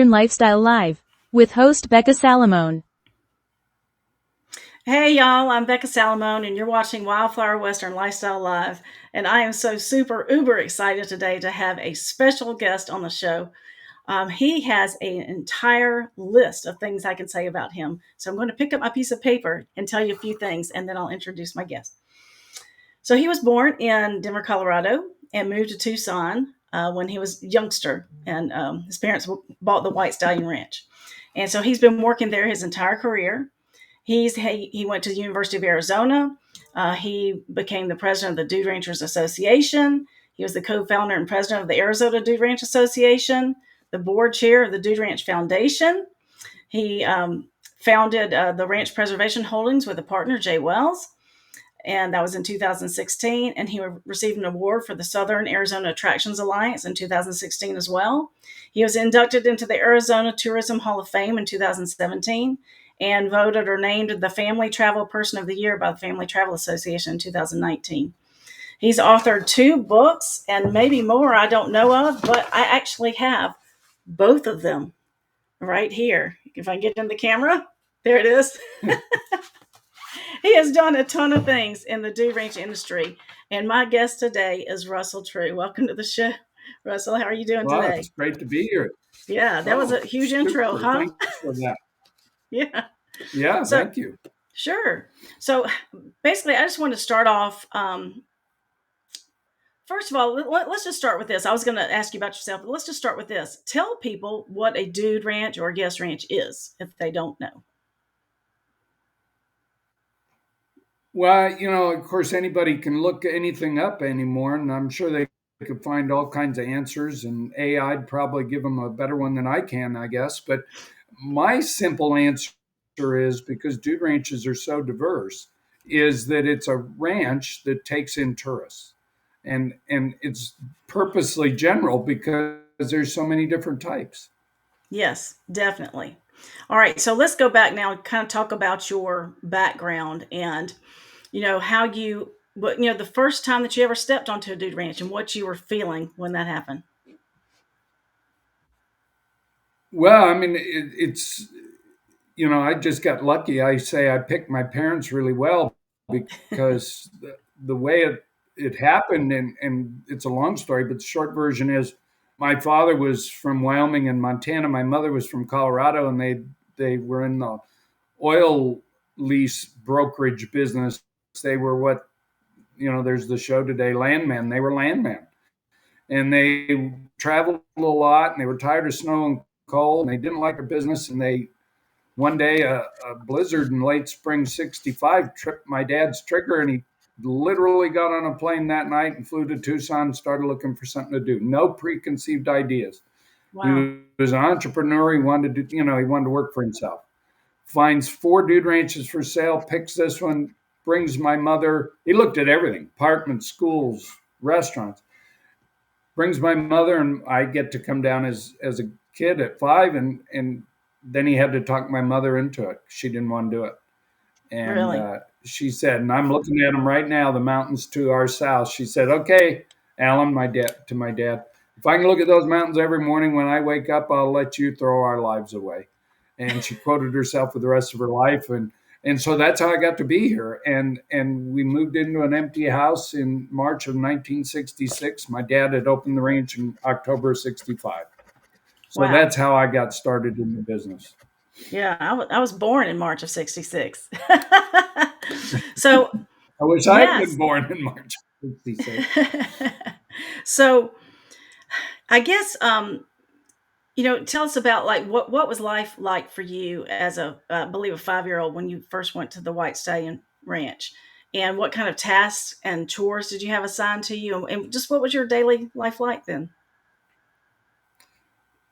Lifestyle Live with host Becca Salamone. Hey y'all, I'm Becca Salamone and you're watching Wildflower Western Lifestyle Live. And I am so super uber excited today to have a special guest on the show. He has an entire list of things I can say about him. So I'm going to pick up my piece of paper and tell you a few things, and then I'll introduce my guest. So he was born in Denver, Colorado, and moved to Tucson when he was a youngster, and his parents bought the White Stallion Ranch. And so he's been working there his entire career. He went to the University of Arizona. He became the president of the Dude Ranchers Association. He was the co-founder and president of the Arizona Dude Ranch Association, the board chair of the Dude Ranch Foundation. He founded the Ranch Preservation Holdings with a partner, Jay Wells, and that was in 2016. And he received an award for the Southern Arizona Attractions Alliance in 2016 as well. He was inducted into the Arizona Tourism Hall of Fame in 2017 and voted or named the Family Travel Person of the Year by the Family Travel Association in 2019. He's authored 2 books and maybe more I don't know of, but I actually have both of them right here. If I can get in the camera, there it is. He has done a ton of things in the dude ranch industry. And my guest today is Russell True. Welcome to the show. Russell, how are you doing Well, today? it's great to be here. Yeah, that was a huge intro, Super. huh? Thank you for that. Yeah. Yeah, So, thank you. sure. So, basically, I just wanted to start off. First of all, let's just start with this. I was going to ask you about yourself, but let's just start with this. Tell people what a dude ranch or a guest ranch is if they don't know. Well, of course, anybody can look anything up anymore, and I'm sure they could find all kinds of answers, and AI'd probably give them a better one than I can, I guess. But my simple answer is, because dude ranches are so diverse, is that it's a ranch that takes in tourists. And it's purposely general because there's so many different types. Yes, definitely. All right, so let's go back now and kind of talk about your background and how the first time that you ever stepped onto a dude ranch and what you were feeling when that happened. Well, I mean, it's I just got lucky. I say I picked my parents really well because the way it happened, and it's a long story, but the short version is my father was from Wyoming and Montana. My mother was from Colorado, and they were in the oil lease brokerage business. They were what, there's the show today, landmen. They were landmen. And they traveled a lot, and they were tired of snow and cold, and they didn't like their business, and they one day, a blizzard in late spring '65 tripped my dad's trigger, and he literally got on a plane that night and flew to Tucson and started looking for something to do. No preconceived ideas. Wow. He was an entrepreneur. He wanted to, he wanted to work for himself. Finds 4 dude ranches for sale, picks this one, brings my mother. He looked at everything: apartments, schools, restaurants. Brings my mother, and I get to come down as a kid at 5, and then he had to talk my mother into it. She didn't want to do it. And Really? she said, and I'm looking at them right now, the mountains to our south. She said, okay, Alan, to my dad, if I can look at those mountains every morning when I wake up, I'll let you throw our lives away. And she quoted herself for the rest of her life. And so that's how I got to be here. And we moved into an empty house in March of 1966. My dad had opened the ranch in October of 65. So Wow. that's how I got started in the business. Yeah, I was born in March of '66. So, I wish I had been yes. born in March of 66. So, I guess tell us about like what was life like for you as I believe a 5-year-old when you first went to the White Stallion Ranch, and what kind of tasks and chores did you have assigned to you, and just what was your daily life like then?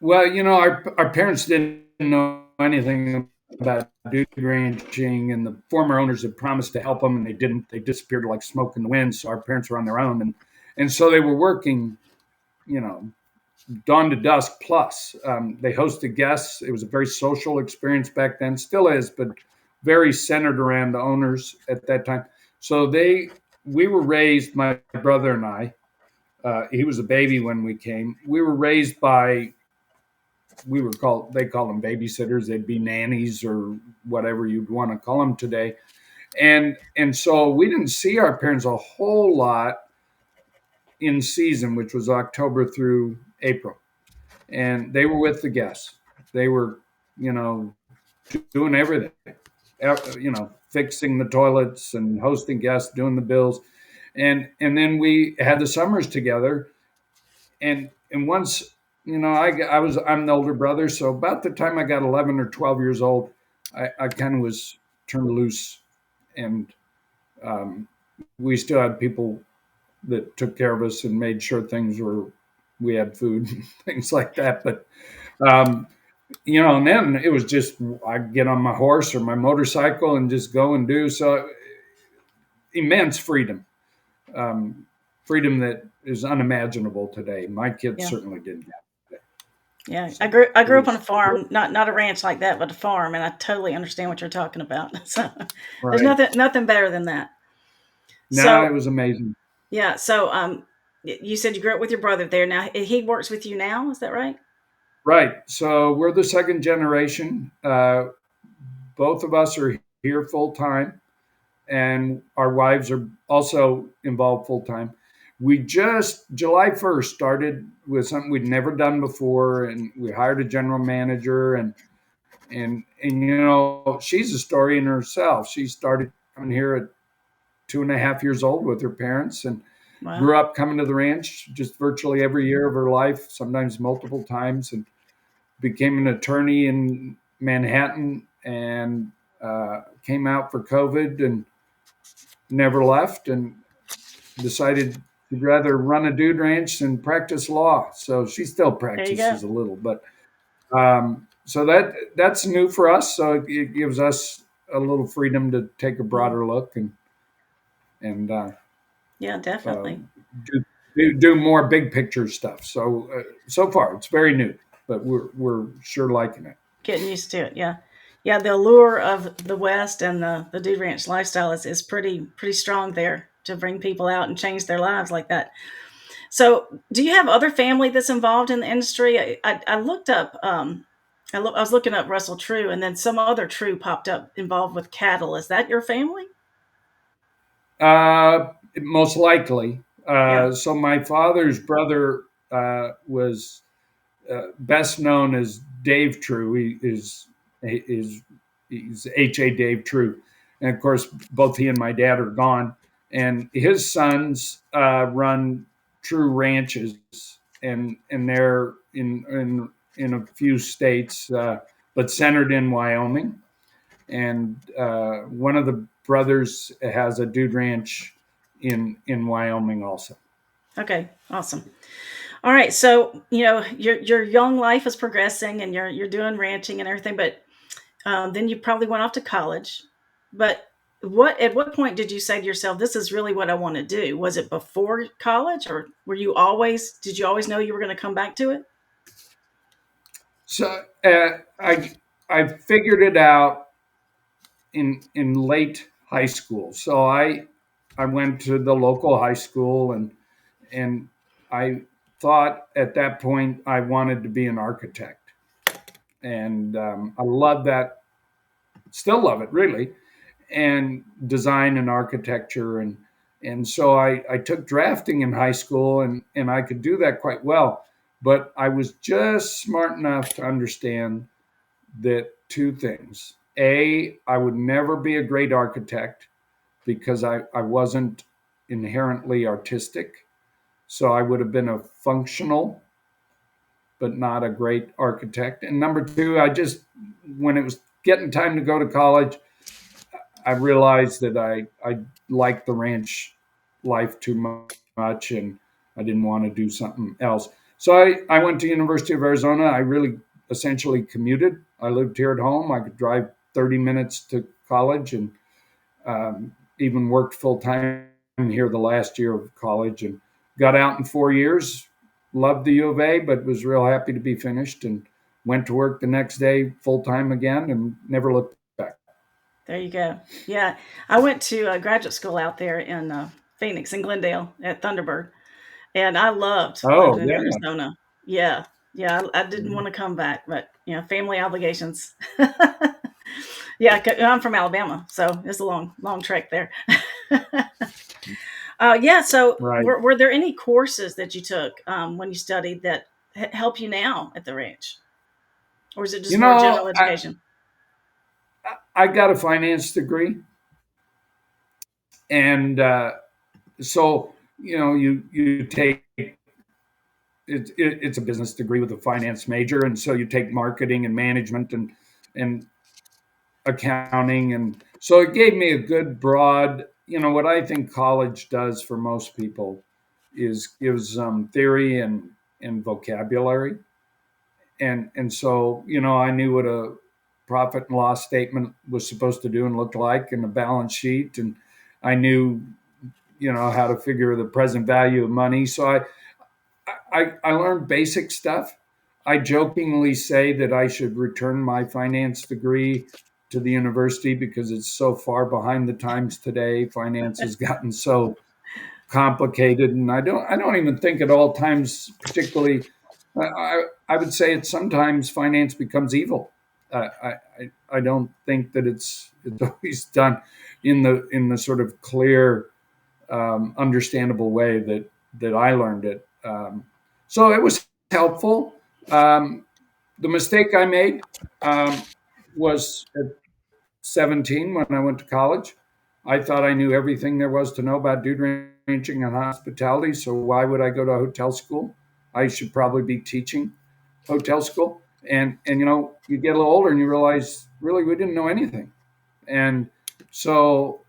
Well, our parents didn't know anything about dude ranching, and the former owners had promised to help them, and they didn't. They disappeared like smoke in the wind. So our parents were on their own, and so they were working, you know, dawn to dusk plus. They hosted guests. It was a very social experience back then, still is, but very centered around the owners at that time. So we were raised, my brother and I. He was a baby when we came. We were raised by they call them babysitters. They'd be nannies or whatever you'd want to call them today. And so we didn't see our parents a whole lot in season, which was October through April. And they were with the guests. They were, you know, doing everything, fixing the toilets and hosting guests, doing the bills. And then we had the summers together. And once, I'm the older brother. So about the time I got 11 or 12 years old, I kind of was turned loose. And um, we still had people that took care of us and made sure we had food and things like that. But um, and then it was just I'd get on my horse or my motorcycle and just go and do so. Immense freedom, freedom that is unimaginable today. My kids Yeah. certainly didn't have that. Yeah, So I it grew up on was a farm, not a ranch like that, but a farm, and I totally understand what you're talking about. So there's right. nothing better than that. No, So it was amazing. yeah, so you said you grew up with your brother there. Now he works with you now, is that right? Right. So we're the second generation. Both of us are here full time, and our wives are also involved full time. We just July 1st started with something we'd never done before, and we hired a general manager, and she's a story in herself. She started coming here at 2.5 years old with her parents, and Wow. grew up coming to the ranch just virtually every year of her life, sometimes multiple times, and became an attorney in Manhattan, and came out for COVID and never left, and decided she'd rather run a dude ranch than practice law. So she still There you go. practices a little, but so that's new for us. So it gives us a little freedom to take a Mhm. broader look and Yeah, uh, definitely. do more big picture stuff. So so far it's very new, but we're sure liking it. Getting used to it. Yeah. Yeah, the allure of the West and the dude ranch lifestyle is pretty strong there to bring people out and change their lives like that. So, do you have other family that's involved in the industry? I looked up. I was looking up Russell True, and then some other True popped up involved with cattle. Is that your family? Most likely. Yeah. So my father's brother was best known as Dave True. Is he's H.A. Dave True, and of course both he and my dad are gone. And his sons run True ranches, and they're in a few states, but centered in Wyoming. And one of the brothers has a dude ranch in Wyoming also. Okay. Awesome. All right. So your young life is progressing, and you're doing ranching and everything, but then you probably went off to college. But at what point did you say to yourself, "This is really what I want to do"? Was it before college, or did you always know you were going to come back to it? So I figured it out in late high school. So I went to the local high school, and I thought at that point I wanted to be an architect, and I love that, still love it really, and design and architecture, and so I took drafting in high school, and I could do that quite well, but I was just smart enough to understand that two things: a, I would never be a great architect because I wasn't inherently artistic. So I would have been a functional, but not a great architect. And number two, when it was getting time to go to college, I realized that I liked the ranch life too much, and I didn't want to do something else. So I went to University of Arizona. I really essentially commuted. I lived here at home. I could drive 30 minutes to college, and even worked full time here the last year of college, and got out in 4 years. Loved the U of A, but was real happy to be finished, and went to work the next day full time again, and never looked back. There you go. Yeah, I went to graduate school out there in Phoenix and Glendale at Thunderbird, and I loved Oh living in yeah, Arizona. Yeah, Yeah, I didn't want to come back, but family obligations. Yeah, I'm from Alabama, so it's a long trek there. Yeah. So, Right. were there any courses that you took when you studied that help you now at the ranch, or is it You just more know, general education? I got a finance degree, and so you take it's a business degree with a finance major, and so you take marketing and management and accounting, and so it gave me a good broad. What I think college does for most people is gives theory and vocabulary, and so I knew what a profit and loss statement was supposed to do and look like, and a balance sheet, and I knew how to figure the present value of money. So I learned basic stuff. I jokingly say that I should return my finance degree to the university because it's so far behind the times today. Finance has gotten so complicated, and I don't even think at all times particularly. I would say it sometimes finance becomes evil. I don't think that it's always done in the sort of clear, understandable way that I learned it. So it was helpful. The mistake I made was at 17 when I went to college. I thought I knew everything there was to know about dude ranching and hospitality. So why would I go to a hotel school? I should probably be teaching hotel school. And you get a little older and you realize really we didn't know anything. And so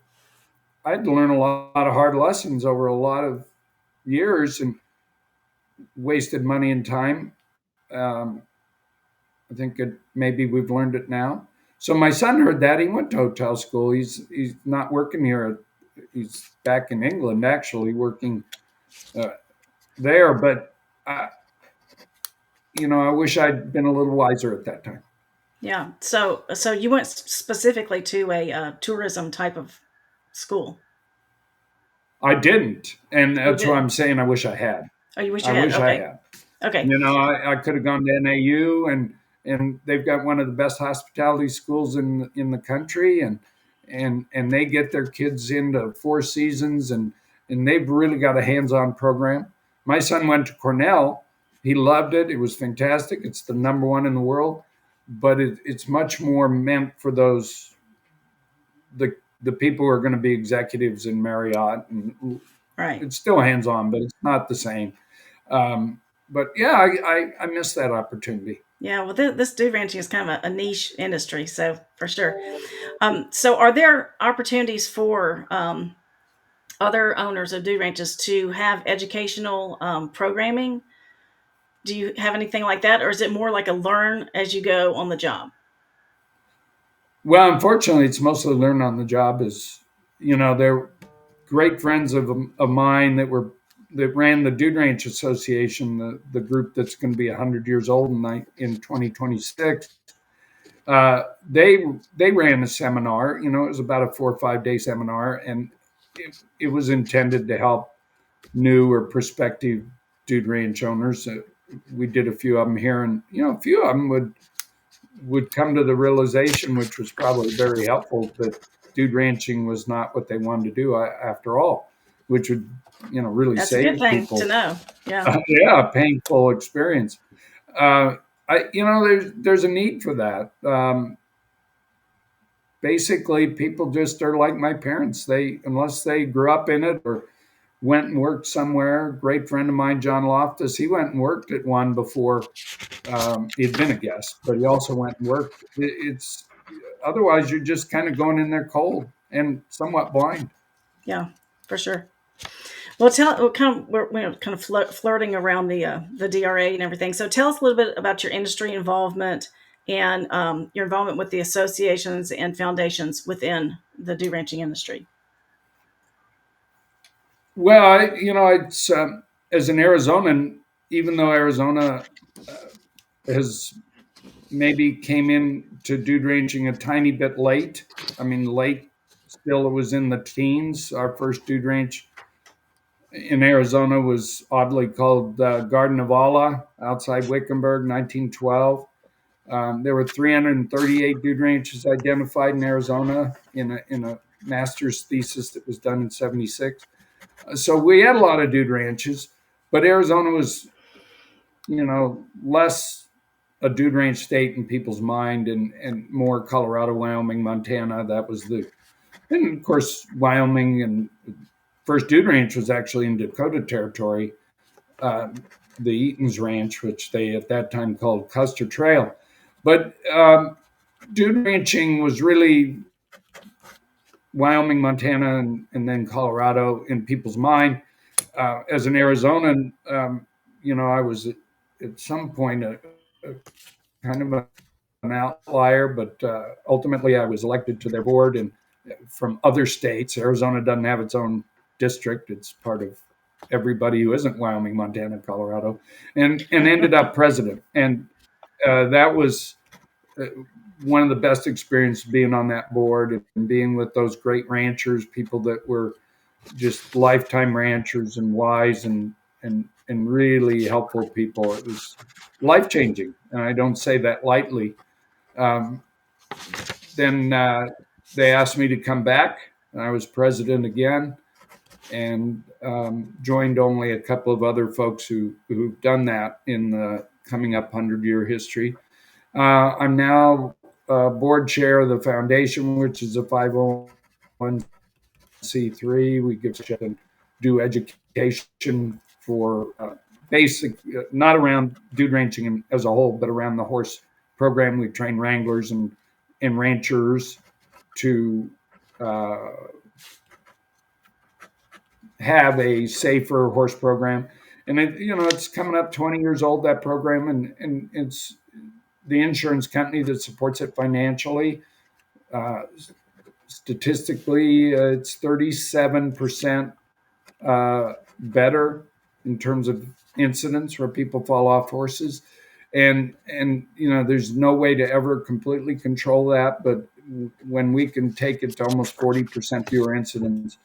I had to learn a lot of hard lessons over a lot of years and wasted money and time. Um, I think maybe we've learned it now. So my son heard that. He went to hotel school. He's not working here. He's back in England, actually, working uh, there. But I wish I'd been a little wiser at that time. Yeah. So you went specifically to a tourism type of school. I didn't, and You that's what I'm didn't. saying. I wish I had. Oh, you wish I you had. wish I Okay. had. Okay. I could have gone to NAU, and they've got one of the best hospitality schools in the country, and they get their kids into Four Seasons, and they've really got a hands-on program. My son went to Cornell. He loved it. It was fantastic. It's the number one in the world, but it's much more meant for the people who are going to be executives in Marriott, and Right. it's still hands-on, but it's not the same. But yeah, I missed that opportunity. Yeah. Well, this dude ranching is kind of a niche industry, so for sure. So are there opportunities for other owners of dude ranches to have educational programming? Do you have anything like that, or is it more like a learn as you go on the job? Well, unfortunately, it's mostly learn on the job. They're great friends of mine that ran the Dude Ranch Association, the group that's going to be 100 years old in 2026. They ran a seminar. It was about a 4 or 5 day seminar, and it was intended to help new or prospective dude ranch owners. We did a few of them here, and a few of them would come to the realization, which was probably very helpful, that dude ranching was not what they wanted to do after all, which would really That's a good save thing to people. know. Yeah. Yeah, a painful experience. There's a need for that. Basically, people just are like my parents. Unless they grew up in it or went and worked somewhere. A great friend of mine, John Loftus, he went and worked at one before he'd been a guest, but he also went and worked. It's otherwise you're just kind of going in there cold and somewhat blind. Yeah, for sure. Well, we're kind of flirting around the DRA and everything. So tell us a little bit about your industry involvement and your involvement with the associations and foundations within the dew ranching industry. Well, it's as an Arizonan, even though Arizona has maybe came in to dude ranching a tiny bit late. I mean, late still, it was in the teens. Our first dude ranch in Arizona was oddly called Garden of Allah outside Wickenburg, 1912. There were 338 dude ranches identified in Arizona in a master's thesis that was done in '76. So we had a lot of dude ranches, but Arizona was, less a dude ranch state in people's mind, and more Colorado, Wyoming, Montana. That was and of course, Wyoming and first dude ranch was actually in Dakota Territory, uh, the Eaton's Ranch, which they at that time called Custer Trail. But dude ranching was really Wyoming, Montana, and then Colorado in people's mind. As an Arizonan, I was at some point a kind of an outlier, but ultimately I was elected to their board and from other states. Arizona doesn't have its own district; it's part of everybody who isn't Wyoming, Montana, Colorado, and ended up president. And that was uh, one of the best experiences being on that board and being with those great ranchers, people that were just lifetime ranchers and wise and really helpful people. It was life changing, and I don't say that lightly. Um, then they asked me to come back, and I was president again, and joined only a couple of other folks who've done that in the coming up 100-year history. I'm now board chair of the foundation, which is a 501c3. We give and do education for basic, not around dude ranching as a whole, but around the horse program. We train wranglers and ranchers to uh, have a safer horse program. And it's coming up 20 years old, that program, and it's the insurance company that supports it financially. Uh, Statistically, it's 37% better in terms of incidents where people fall off horses, and there's no way to ever completely control that, but when we can take it to almost 40% fewer incidents,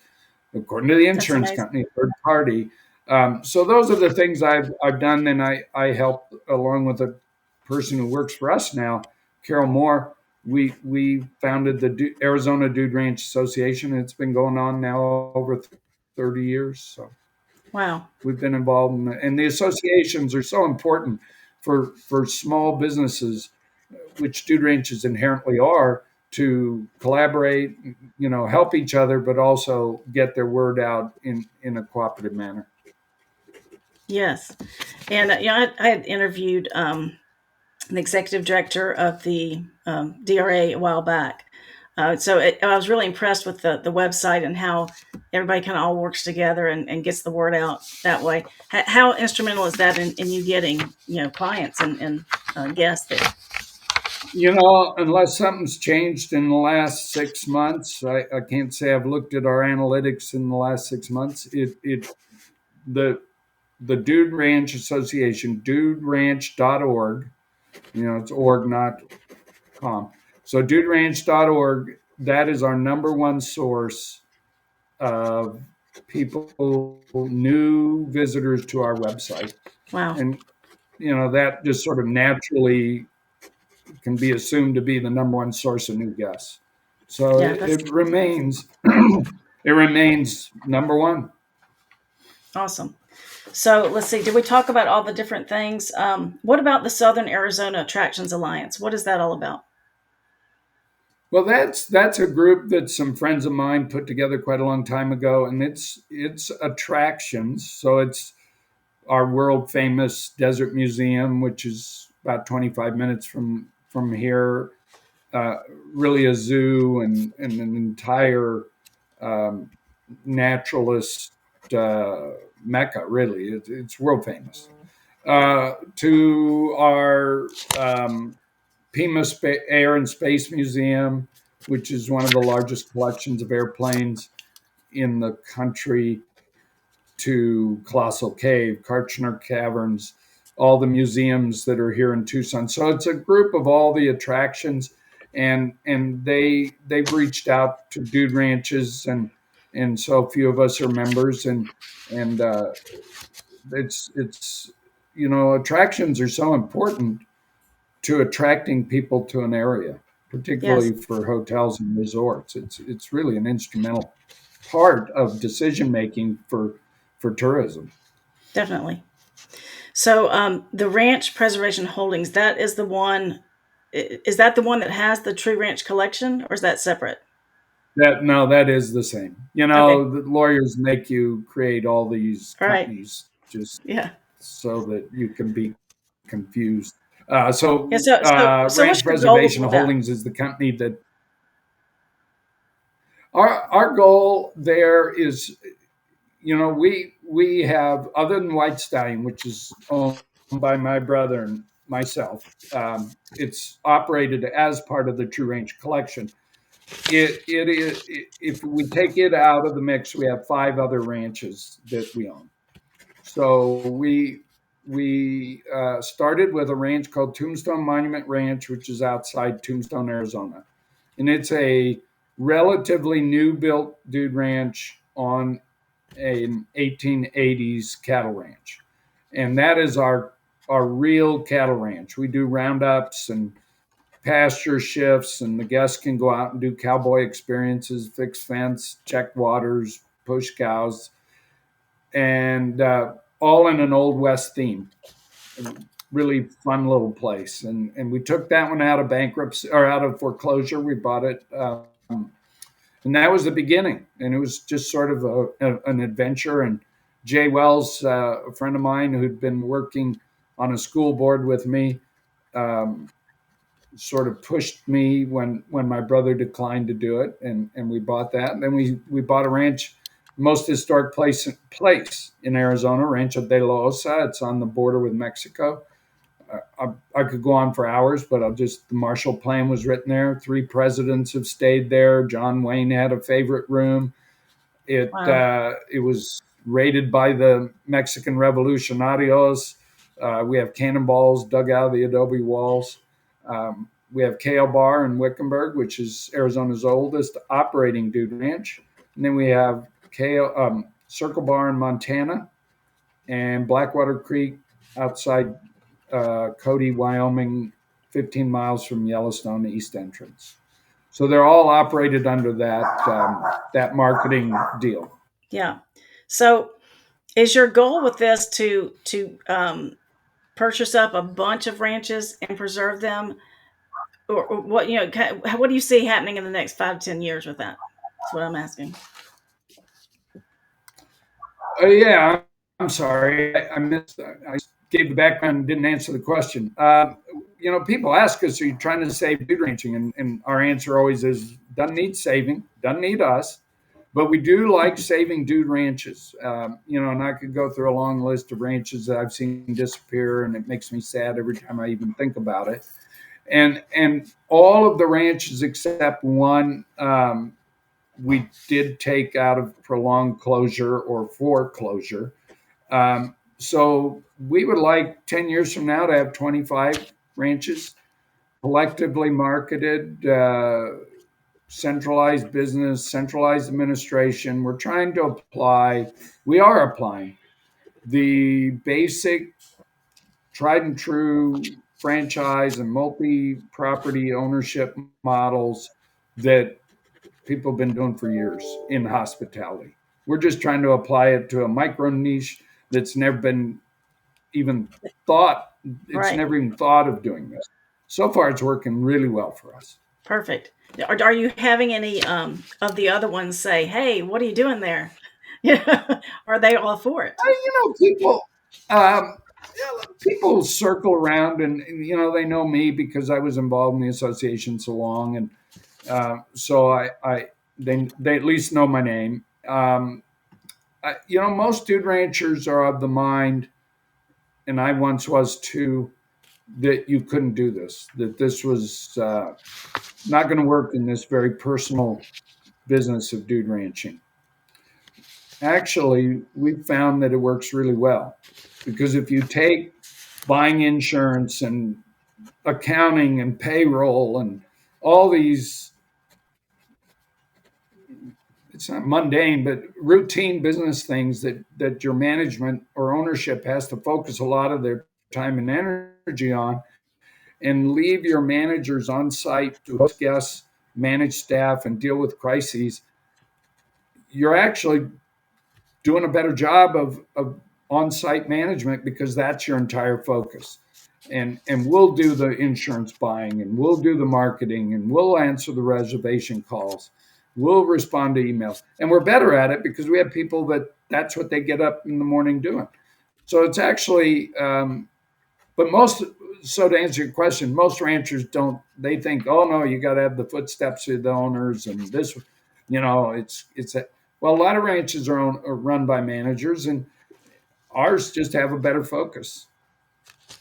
according to the insurance company, third party. So those are the things I've done, and I help along with a person who works for us now, Carol Moore. We founded the Arizona Dude Ranch Association, and it's been going on now over 30 years. So Wow. we've been involved and the associations are so important for small businesses, which dude ranches inherently are, to collaborate, help each other, but also get their word out in a cooperative manner. Yes. And I had interviewed the executive director of the DRA a while back. I was really impressed with the website and how everybody kind of all works together and gets the word out that way. How instrumental is that in you getting clients and guests there? Unless something's changed in the last 6 months, I can't say I've looked at our analytics in the last 6 months. The Dude Ranch Association, duderanch.org, it's org, not com. So duderanch.org, that is our number one source of people, new visitors to our website. Wow. And, that just sort of naturally can be assumed to be the number one source of new guests. So Yeah, it remains it remains number one. awesome. So let's see. Did we talk about all the different things? What about the Southern Arizona Attractions Alliance? What is that all about? Well, that's a group that some friends of mine put together quite a long time ago, and it's attractions. So it's our world famous Desert Museum, which is about 25 minutes from here. Uh, Really a zoo and an entire um, naturalist mecca. Really, it's world famous. To our Pima Air and Space Museum, which is one of the largest collections of airplanes in the country, to Colossal Cave, Kartchner Caverns, all the museums that are here in Tucson. So it's a group of all the attractions, and they've reached out to dude ranches, and and so few of us are members, and it's attractions are so important to attracting people to an area, Yes, particularly for hotels and resorts. It's really an instrumental part of decision making for tourism. definitely. So the Ranch Preservation Holdings, that is the one. Is that the one that has the Tree Ranch collection, or is that separate? That No, that is the same. Okay. The lawyers make you create all these All right. companies just Yeah. so that you can be confused. Yeah. So So what's Ranch your goals Preservation with that? Holdings is the company that our goal there is. We have, other than White Stallion, which is owned by my brother and myself. It's operated as part of the True Range collection. It is, if we take it out of the mix, we have 5 other ranches that we own. So we started with a ranch called Tombstone Monument Ranch, which is outside Tombstone, Arizona, and it's a relatively new built dude ranch on an 1880s cattle ranch, and that is our real cattle ranch. We do roundups and pasture shifts, and the guests can go out and do cowboy experiences, fix fence, check waters, push cows, and all in an old west theme. A really fun little place, and we took that one out of bankruptcy or out of foreclosure. We bought it. And that was the beginning, and it was just sort of an adventure. And Jay Wells, a friend of mine who'd been working on a school board with me, um, sort of pushed me when my brother declined to do it, and we bought that. And then we bought a ranch, most historic place in Arizona, Rancho de la Osa. It's on the border with Mexico. I could go on for hours, but the Marshall Plan was written there. 3 presidents have stayed there. John Wayne had a favorite room. Wow. It was raided by the Mexican Revolucionarios. We have cannonballs dug out of the adobe walls. We have Kale Bar in Wickenburg, which is Arizona's oldest operating dude ranch. And then we have Circle Bar in Montana and Blackwater Creek outside Cody, Wyoming, 15 miles from Yellowstone, the east entrance. So they're all operated under that marketing deal. Yeah. So is your goal with this to purchase up a bunch of ranches and preserve them, or what? What do you see happening in the next 5 to 10 years with that? That's what I'm asking. Yeah, I'm sorry, I missed. I gave the background and didn't answer the question. People ask us, "Are you trying to save dude ranching?" And our answer always is, "Doesn't need saving, doesn't need us." But we do like saving dude ranches. And I could go through a long list of ranches that I've seen disappear, and it makes me sad every time I even think about it. And all of the ranches except one, we did take out of prolonged closure or foreclosure. So we would like 10 years from now to have 25 ranches collectively marketed, centralized business, centralized administration. We are applying the basic tried and true franchise and multi property ownership models that people have been doing for years in hospitality. We're just trying to apply it to a micro niche that's never been even thought, it's Right. never even thought of doing this. So far, it's working really well for us. Perfect. Are you having any of the other ones say, "Hey, what are you doing there?" Yeah. Are they all for it? People, um, people circle around, and they know me because I was involved in the association so long, and so they at least know my name. Most dude ranchers are of the mind, and I once was too, that you couldn't do this, that this was not going to work in this very personal business of dude ranching. Actually, we've found that it works really well, because if you take buying insurance and accounting and payroll and all these it's not mundane, but routine business things that your management or ownership has to focus a lot of their time and energy on, and leave your managers on site to host guests, manage staff, and deal with crises, you're actually doing a better job of on-site management because that's your entire focus. And we'll do the insurance buying, and we'll do the marketing, and we'll answer the reservation calls. We'll respond to emails. And we're better at it because we have people that's what they get up in the morning doing. So it's actually, but so to answer your question, most ranchers don't, they think, oh no, you got to have the footsteps of the owners and this, well, a lot of ranches are run by managers, and ours just have a better focus.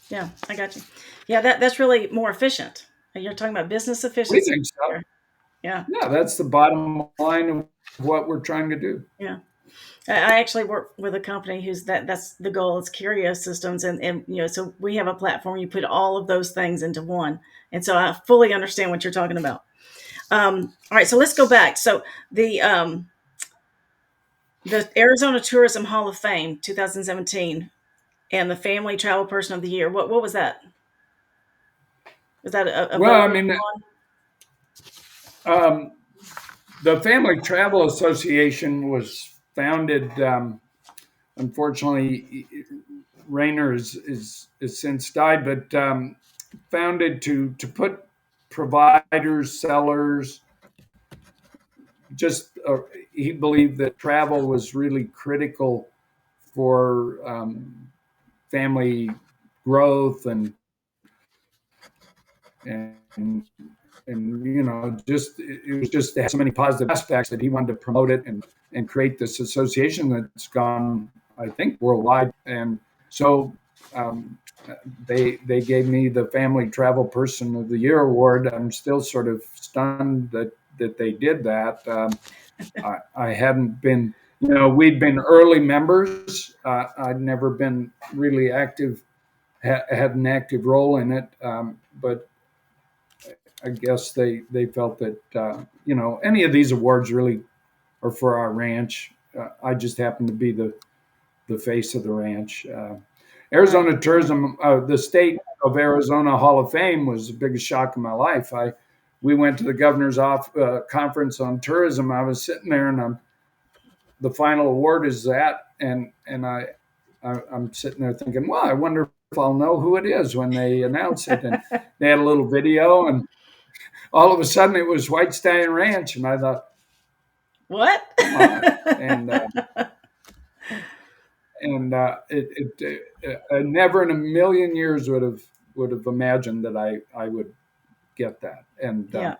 Yeah, I got you. Yeah, that's really more efficient. You're talking about business We efficiency. think so. Yeah. Yeah, that's the bottom line of what we're trying to do. Yeah. I actually work with a company that's the goal. It's Curio Systems, and so we have a platform. You put all of those things into one, and so I fully understand what you're talking about. All right, so let's go back. So the Arizona Tourism Hall of Fame 2017 and the Family Travel Person of the Year. What was that? Was that a Well, vote? I mean, the Family Travel Association was founded. Unfortunately, Rayner is since died, but founded to put providers, sellers, just he believed that travel was really critical for family growth and just it was just it had so many positive aspects that he wanted to promote it and create this association that's gone, I think, worldwide. And so they gave me the Family Travel Person of the Year award. I'm still sort of stunned that they did that. I hadn't been, we'd been early members. I'd never been really active, had an active role in it, but I guess they felt that any of these awards really are for our ranch. I just happen to be the face of the ranch. Arizona Tourism, the state of Arizona Hall of Fame was the biggest shock of my life. We went to the governor's conference on tourism. I was sitting there, and the final award is that, and I'm sitting there thinking, well, I wonder if I'll know who it is when they announce it. And they had a little video, and all of a sudden it was White Stallion Ranch, and I thought, what? And I never in a million years would have imagined that I would get that. And Yeah.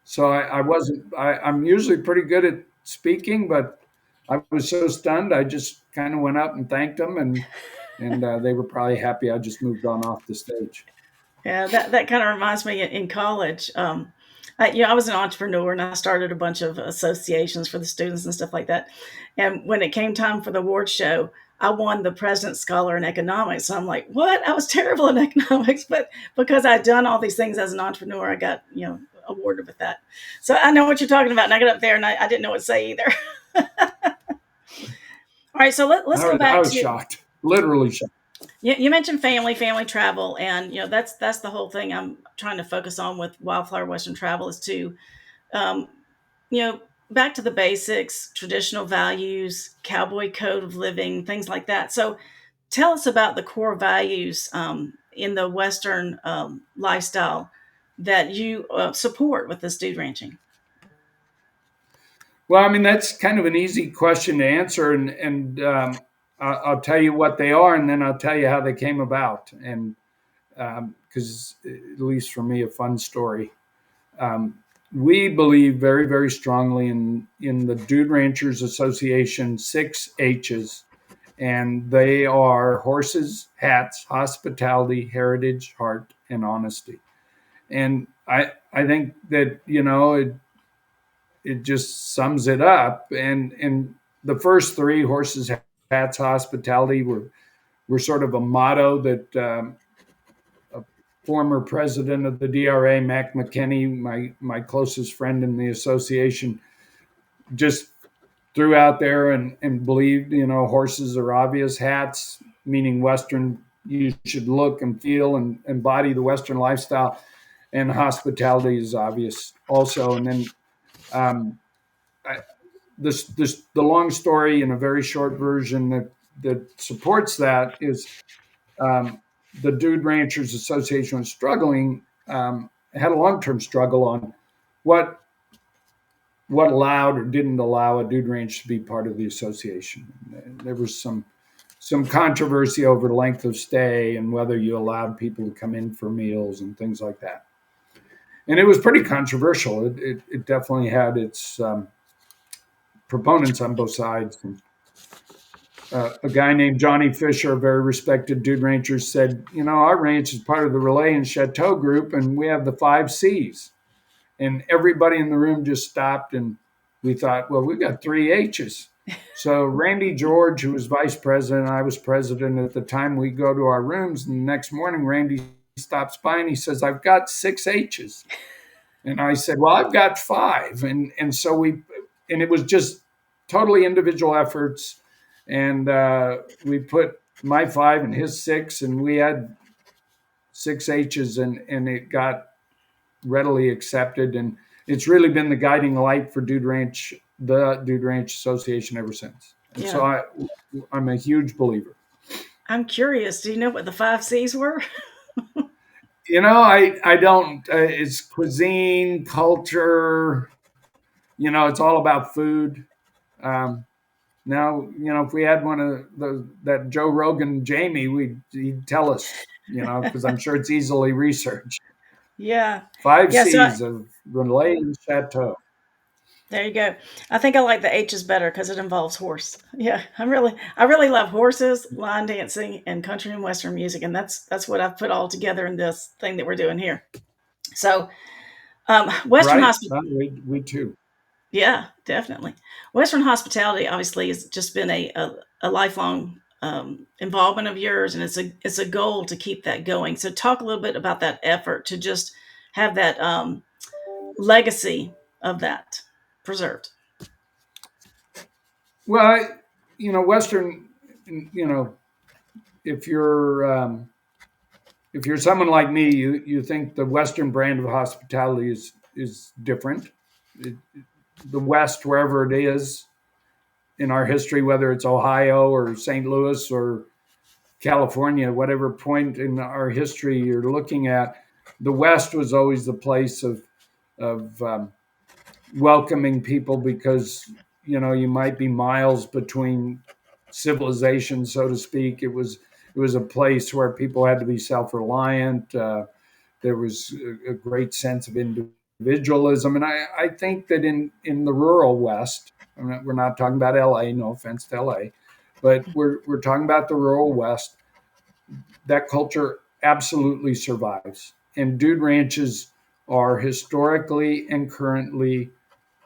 so I wasn't. I'm usually pretty good at speaking, but I was so stunned. I just kind of went up and thanked them, and they were probably happy I just moved on off the stage. Yeah, that kind of reminds me in college. I was an entrepreneur and I started a bunch of associations for the students and stuff like that. And when it came time for the award show, I won the President's Scholar in Economics. So I'm like, what? I was terrible in economics, but because I'd done all these things as an entrepreneur, I got, awarded with that. So I know what you're talking about. And I got up there and I didn't know what to say either. All right, so let's go back. I was shocked, literally shocked. You mentioned family travel, and that's the whole thing I'm trying to focus on with Wildflower Western Travel is to, um, back to the basics, traditional values, cowboy code of living, things like that. So, tell us about the core values in the Western lifestyle that you support with this dude ranching. Well, I mean, that's kind of an easy question to answer, and I'll tell you what they are, and then I'll tell you how they came about, and because at least for me, a fun story. We believe very, very strongly in the Dude Ranchers Association 6 H's, and they are horses, hats, hospitality, heritage, heart, and honesty. And I think that it just sums it up. And the first three, horses, hats, hospitality, were sort of a motto that a former president of the DRA, Mac McKinney, my closest friend in the association, just threw out there and believed, horses are obvious, hats, meaning Western, you should look and feel and embody the Western lifestyle, and hospitality is obvious also. And then um, I, the long story in a very short version that supports that is um, the Dude Ranchers Association was struggling, had a long-term struggle on what allowed or didn't allow a dude ranch to be part of the association. There was some controversy over the length of stay and whether you allowed people to come in for meals and things like that. And it was pretty controversial. It definitely had its proponents on both sides. And, a guy named Johnny Fisher, a very respected dude rancher, said, our ranch is part of the Relay and Chateau group, and we have the 5 C's. And everybody in the room just stopped, and we thought, well, we've got 3 H's. So Randy George, who was vice president, I was president at the time, we go to our rooms, and the next morning Randy stops by and he says, I've got 6 H's. And I said, well, I've got 5. And so and it was just totally individual efforts. And we put my 5 and his 6, and we had 6 H's, and it got readily accepted. And it's really been the guiding light for the Dude Ranch Association ever since. And Yeah. so I'm a huge believer. I'm curious. Do you know what the 5 C's were? I don't. It's cuisine, culture. It's all about food. Now, if we had one of that Joe Rogan Jamie, he'd tell us, because I'm sure it's easily researched. Yeah. 5 Yeah, C's of Relay and Chateau. There you go. I think I like the H's better because it involves horse. Yeah, I really love horses, line dancing, and country and western music, and that's what I've put all together in this thing that we're doing here. So, Western Right? hospitality. We too. Yeah, definitely. Western hospitality obviously has just been a lifelong involvement of yours, and it's a goal to keep that going. So, talk a little bit about that effort to just have that legacy of that preserved. Well, Western, if you're someone like me, you think the Western brand of hospitality is different. The West, wherever it is in our history, whether it's Ohio or St. Louis or California, whatever point in our history you're looking at, the West was always the place of welcoming people because you might be miles between civilizations, so to speak. It was a place where people had to be self-reliant. There was a great sense of individualism, and I think that in the rural West, we're not talking about LA. No offense to LA, but we're talking about the rural West. That culture absolutely survives, and dude ranches are historically and currently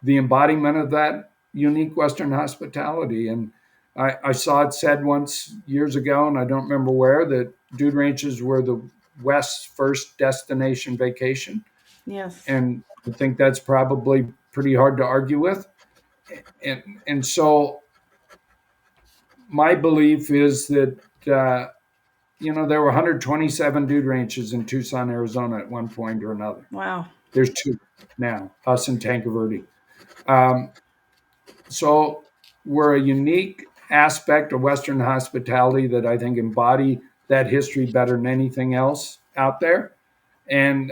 the embodiment of that unique Western hospitality. And I saw it said once years ago, and I don't remember where, that dude ranches were the West's first destination vacation. Yes. And I think that's probably pretty hard to argue with. And so my belief is that, there were 127 dude ranches in Tucson, Arizona at one point or another. Wow. There's 2 now, us and Tanque Verde. So we're a unique aspect of Western hospitality that I think embody that history better than anything else out there. And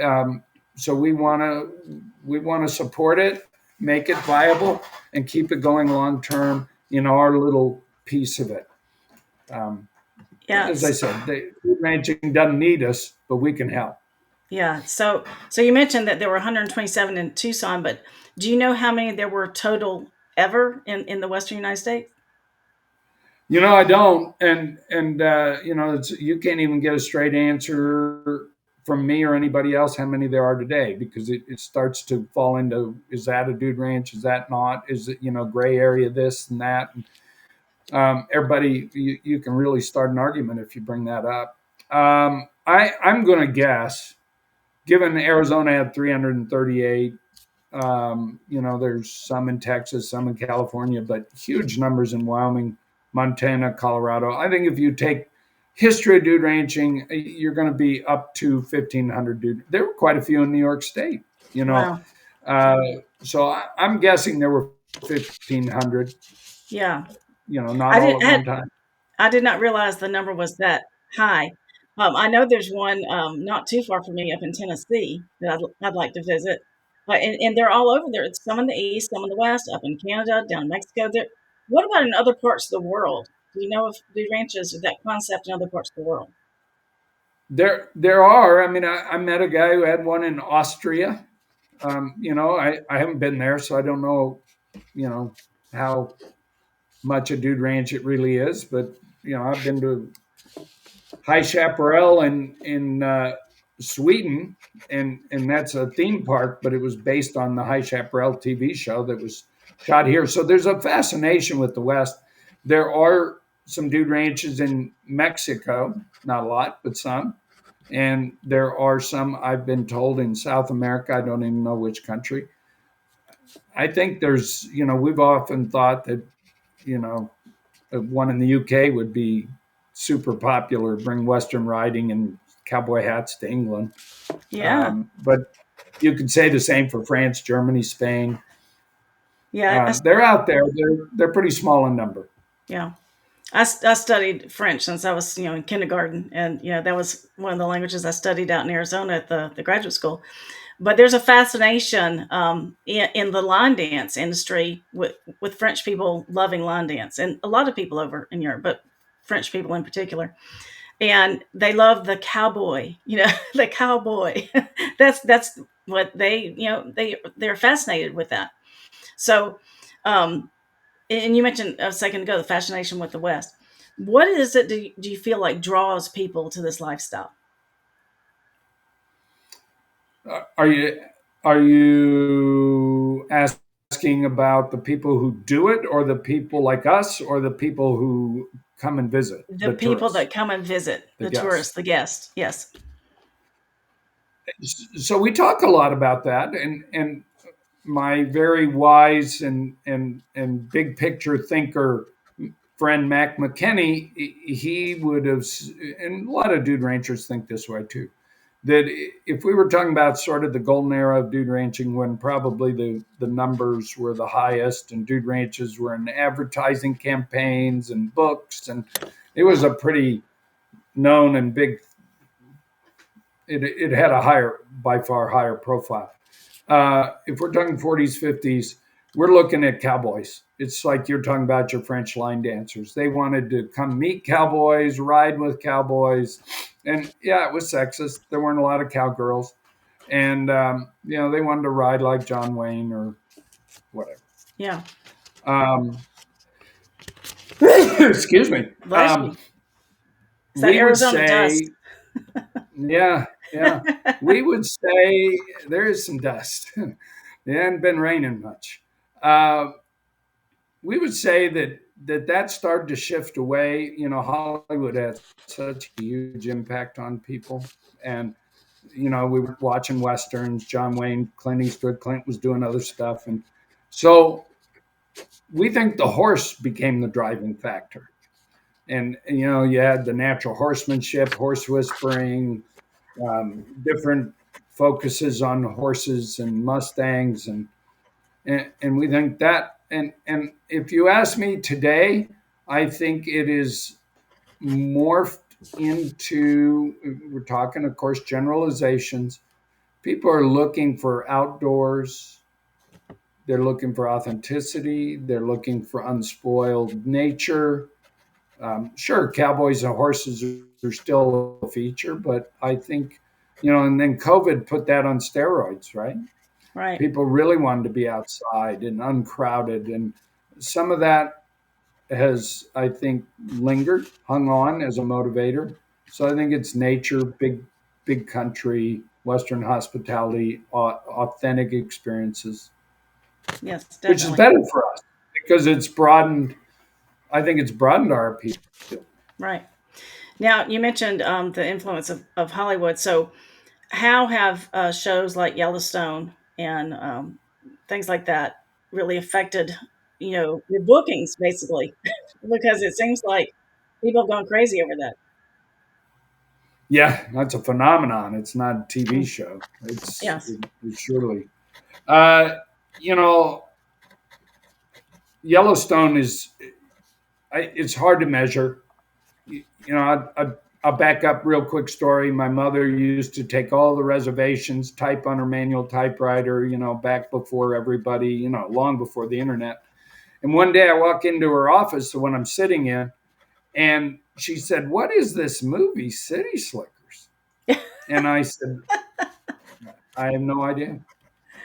so we want to support it, make it viable, and keep it going long term in our little piece of it. Yeah. As I said, food ranching doesn't need us, but we can help. Yeah. So you mentioned that there were 127 in Tucson, but do you know how many there were total ever in the Western United States? I don't, and you can't even get a straight answer from me or anybody else how many there are today, because it starts to fall into, is that a dude ranch? Is that not? Is it, gray area, this and that? And, everybody, you can really start an argument if you bring that up. I'm going to guess, given Arizona had 338, There's some in Texas, some in California, but huge numbers in Wyoming, Montana, Colorado. I think if you take history of dude ranching, you're going to be up to 1,500 dude. There were quite a few in New York State, you know. Wow. Uh, I'm guessing there were 1,500, Yeah. not I all did at had one time. I did not realize the number was that high. I know there's one not too far from me up in Tennessee that I'd like to visit. And they're all over there. It's some in the east, some in the west, up in Canada, down in Mexico. There. What about in other parts of the world? Do you know if the ranches or that concept in other parts of the world? There are. I mean, I met a guy who had one in Austria. I haven't been there, so I don't know, how much a dude ranch it really is. But I've been to High Chaparral in Sweden, and that's a theme park, but it was based on the High Chaparral TV show that was shot here. So there's a fascination with the West. There are some dude ranches in Mexico, not a lot, but some. And there are some, I've been told, in South America. I don't even know which country. I think we've often thought that, you know, one in the UK would be super popular, bring Western riding and cowboy hats to England. Yeah. But you could say the same for France, Germany, Spain. Yeah. They're out there. They're pretty small in number. Yeah. I studied French since I was, in kindergarten. And, that was one of the languages I studied out in Arizona at the graduate school. But there's a fascination in the line dance industry with French people loving line dance, and a lot of people over in Europe, but French people in particular. And they love the cowboy, the cowboy. that's what they're fascinated with that. So, um, and you mentioned a second ago the fascination with the West. What is it do you feel like draws people to this lifestyle? Are you asking about the people who do it, or the people like us, or the people who come and visit, The the people tourists, that come and visit, the the guests? tourists, the guests. Yes. So we talk a lot about that, and my very wise and big picture thinker friend Mac McKenney, he would have, and a lot of dude ranchers think this way too, that if we were talking about sort of the golden era of dude ranching, when probably the numbers were the highest and dude ranches were in advertising campaigns and books, and it was a pretty known and big, it had a higher, by far higher profile. If we're talking 40s, 50s, we're looking at cowboys. It's like you're talking about your French line dancers. They wanted to come meet cowboys, ride with cowboys. And yeah, it was sexist. There weren't a lot of cowgirls. And, they wanted to ride like John Wayne or whatever. Yeah. Um, excuse me. Bless you. It's that We would Arizona dust. say, yeah, yeah. We would say there is some dust. It hadn't been raining much. Uh, we would say that started to shift away. Hollywood had such a huge impact on people, and we were watching westerns. John Wayne, Clint Eastwood, Clint was doing other stuff, and so we think the horse became the driving factor. And you had the natural horsemanship, horse whispering, different focuses on horses and mustangs, and we think that, and if you ask me today, I think it is morphed into, we're talking of course generalizations. People are looking for outdoors, they're looking for authenticity, they're looking for unspoiled nature. Sure, cowboys and horses are still a feature, but I think, and then COVID put that on steroids, right? Right. People really wanted to be outside and uncrowded, and some of that has, I think, lingered, hung on as a motivator. So I think it's nature, big country, Western hospitality, authentic experiences, Yes, which is definitely. better for us because it's broadened. I think it's broadened our appeal. Right. Now, you mentioned the influence of Hollywood. So, how have shows like Yellowstone and things like that really affected, your bookings basically, because it seems like people have gone crazy over that. Yeah, that's a phenomenon. It's not a TV Mm, show. yes. It's surely. Uh, you know, Yellowstone it's hard to measure. I'll back up real quick story. My mother used to take all the reservations, type on her manual typewriter, back before everybody, long before the internet. And one day I walk into her office, the one I'm sitting in, and she said, "What is this movie, City Slickers?" And I said, "I have no idea."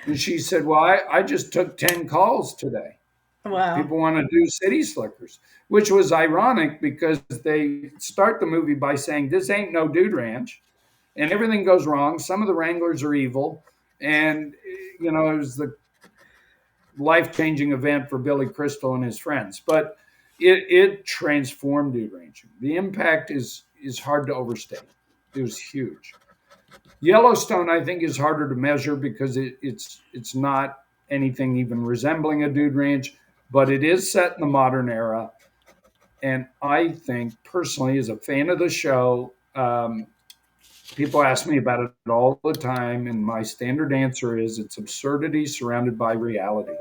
And she said, "Well, I just took 10 calls today. Wow. People want to do City Slickers," which was ironic because they start the movie by saying, "This ain't no dude ranch," and everything goes wrong. Some of the wranglers are evil. And, it was the life changing event for Billy Crystal and his friends. But it transformed dude ranching. The impact is hard to overstate. It was huge. Yellowstone, I think, is harder to measure because it's not anything even resembling a dude ranch, but it is set in the modern era. And I think, personally, as a fan of the show, people ask me about it all the time, and my standard answer is it's absurdity surrounded by reality.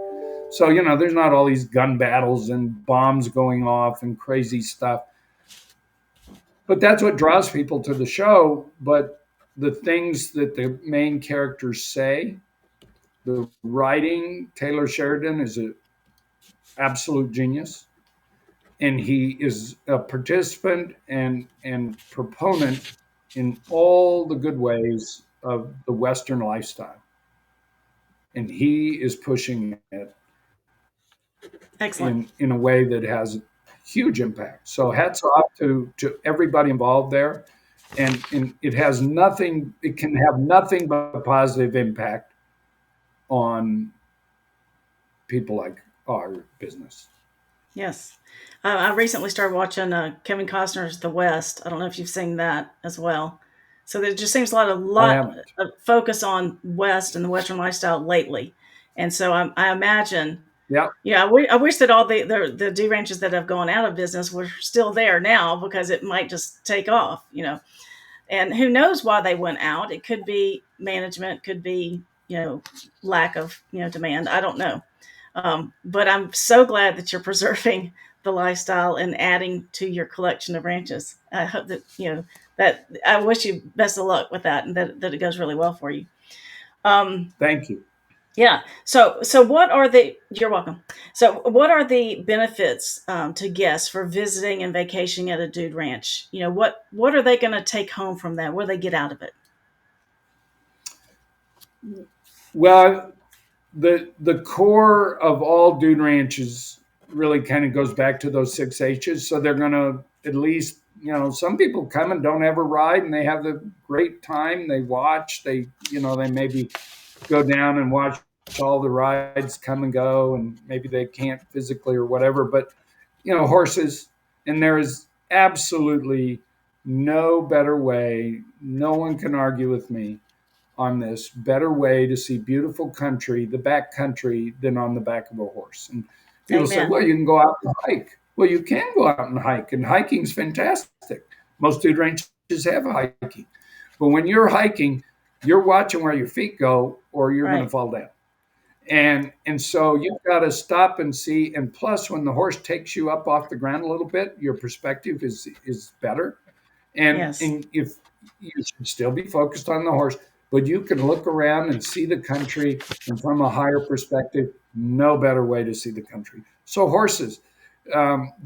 So, there's not all these gun battles and bombs going off and crazy stuff. But that's what draws people to the show. But the things that the main characters say, the writing, Taylor Sheridan is an absolute genius. And he is a participant and proponent in all the good ways of the Western lifestyle. And he is pushing it Excellent. in a way that has huge impact. So hats off to everybody involved there. And it can have nothing but a positive impact on people like our business. Yes. I recently started watching Kevin Costner's The West. I don't know if you've seen that as well. So there just seems a I lot haven't. of focus on West and the Western lifestyle lately. And so I imagine, Yeah. I wish that all the dew ranches that have gone out of business were still there now, because it might just take off. And who knows why they went out? It could be management, could be, lack of, demand. I don't know. But I'm so glad that you're preserving the lifestyle and adding to your collection of ranches. I hope that, that I wish you best of luck with that, and that it goes really well for you. Um, Thank you. yeah. So what are you're welcome. So what are the benefits to guests for visiting and vacationing at a dude ranch? What are they going to take home from that? What do they get out of it? Well, the core of all dune ranches really kind of goes back to those 6 H's. So they're going to at least, some people come and don't ever ride, and they have a great time. They watch, they maybe go down and watch all the rides come and go, and maybe they can't physically or whatever. But horses, and there is absolutely no better way. No one can argue with me on this better way to see beautiful country, the back country, than on the back of a horse. And people say, Amen. well, you can go out and hike. Well, you can go out and hiking's fantastic. Most dude ranches have hiking. But when you're hiking, you're watching where your feet go, or you're going to Right. fall down. And so you've got to stop and see. And plus, when the horse takes you up off the ground a little bit, your perspective is better. Yes. And if you should still be focused on the horse, but you can look around and see the country, and from a higher perspective, no better way to see the country. So horses,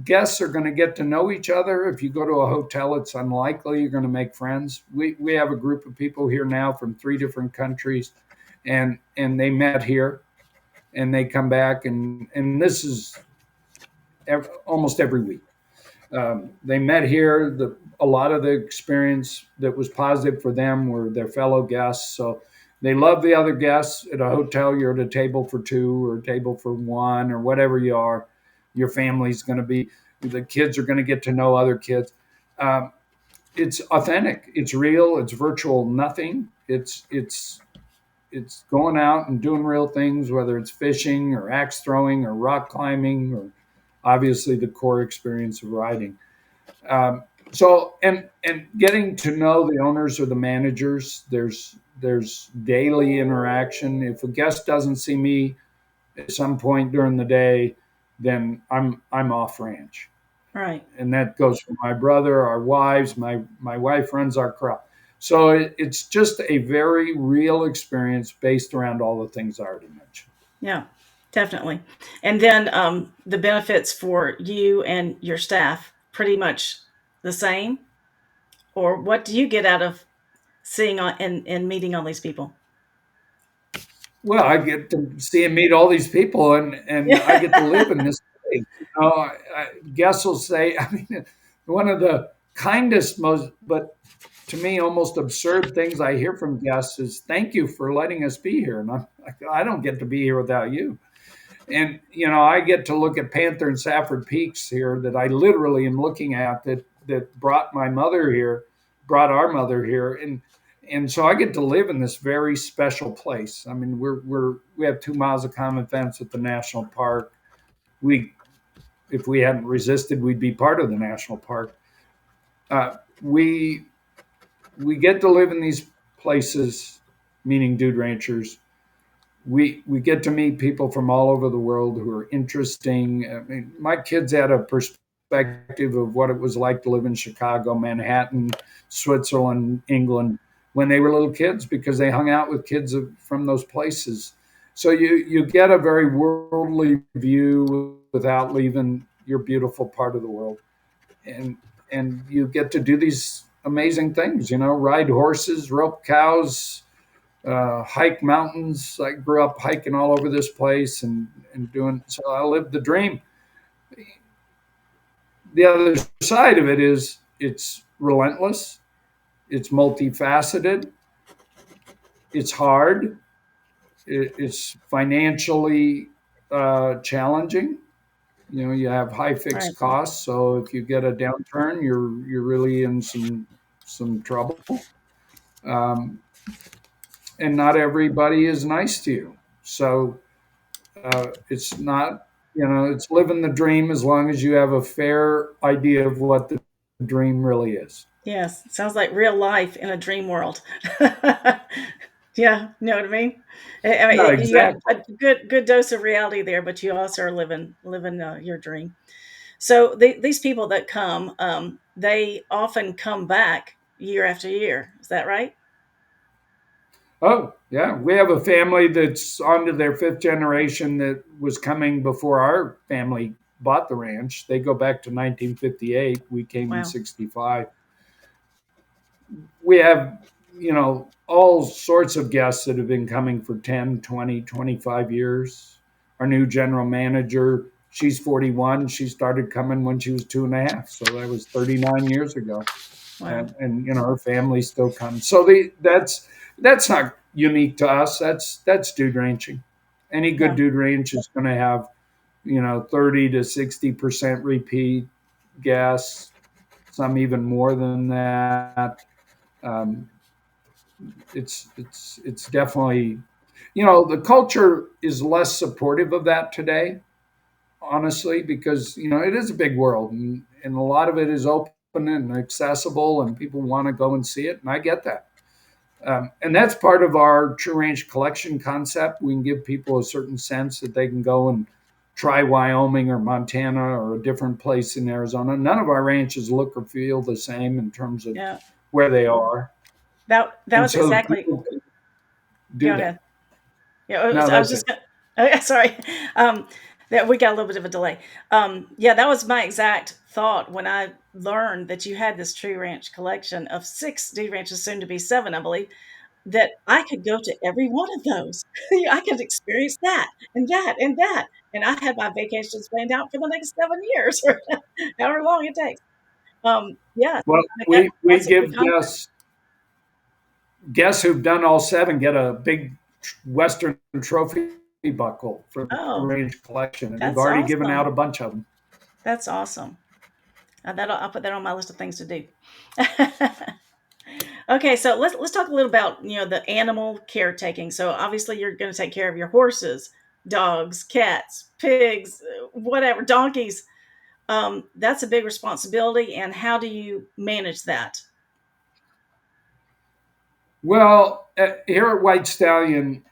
guests are going to get to know each other. If you go to a hotel, it's unlikely you're going to make friends. We have a group of people here now from 3 different countries, and they met here, and they come back, and this is almost every week. They met here. A lot of the experience that was positive for them were their fellow guests. So they love the other guests. At a hotel, you're at a table for 2 or a table for 1 or whatever you are. Your family's going to be, the kids are going to get to know other kids. Um, it's authentic. It's real. It's virtual nothing. It's it's going out and doing real things, whether it's fishing or axe throwing or rock climbing or obviously the core experience of riding. So and getting to know the owners or the managers, there's daily interaction. If a guest doesn't see me at some point during the day, then I'm off ranch, Right. and that goes for my brother, our wives. My wife runs our crop, so it's just a very real experience based around all the things I already mentioned. Yeah, definitely. And then the benefits for you and your staff pretty much the same. Or what do you get out of seeing and meeting all these people? Well, I get to see and meet all these people, and I get to live in this place. Guests will say, I mean, one of the kindest, most, but to me, almost absurd things I hear from guests is, "Thank you for letting us be here." And I'm like, I don't get to be here without you. And I get to look at Panther and Safford Peaks here that I literally am looking at that brought my mother here, brought our mother here, and so I get to live in this very special place. I mean, we have 2 miles of common fence at the national park. We If we hadn't resisted, we'd be part of the national park. We get to live in these places, meaning dude ranchers. We get to meet people from all over the world who are interesting. I mean, my kids had a perspective of what it was like to live in Chicago, Manhattan, Switzerland, England when they were little kids because they hung out with kids from those places. So you get a very worldly view without leaving your beautiful part of the world, and and you get to do these amazing things. Ride horses, rope cows, hike mountains. I grew up hiking all over this place and doing, so I lived the dream. The other side of it is it's relentless, it's multifaceted, it's hard, it's financially challenging. You have high Right. fixed costs, so if you get a downturn, you're really in some trouble. Um, and not everybody is nice to you. So it's not, it's living the dream as long as you have a fair idea of what the dream really is. Yes. Sounds like real life in a dream world. Yeah, you know what I mean. Yeah, You got exactly. a good dose of reality there, but you also are living your dream. So these people that come, they often come back year after year. Is that right? Oh, yeah. We have a family that's on to their fifth generation that was coming before our family bought the ranch. They go back to 1958. We came in Wow. 65. We have, all sorts of guests that have been coming for 10, 20, 25 years. Our new general manager, she's 41. She started coming when she was 2.5. So that was 39 years ago. Wow. And her family still comes. So that's not unique to us. That's dude ranching. Any good Yeah. dude ranch is going to have 30 to 60% repeat guests, some even more than that. Um, it's definitely, the culture is less supportive of that today, honestly, because it is a big world, and a lot of it is open and accessible, and people want to go and see it, and I get that. And that's part of our true range collection concept. We can give people a certain sense that they can go and try Wyoming or Montana or a different place in Arizona. None of our ranches look or feel the same in terms of Yeah. where they are, That and was so exactly. people can do Go that. ahead. Yeah, No, I was that's just it. gonna, sorry. That we got a little bit of a delay. Yeah, that was my exact thought when I learned that you had this tree ranch collection of 6 ranches, soon to be 7, I believe. That I could go to every one of those. I could experience that and that and that, and I had my vacations planned out for the next 7 years, or however long it takes. Yeah, Well, like we that's a good give concept. guests who've done all 7 get a big Western trophy buckle for the true Oh, range collection, and we've that's already given out awesome. a bunch of them. That's awesome. I'll put that on my list of things to do. Okay, so let's talk a little about the animal caretaking. So obviously you're going to take care of your horses, dogs, cats, pigs, whatever, donkeys. That's a big responsibility. And how do you manage that? Well, here at White Stallion,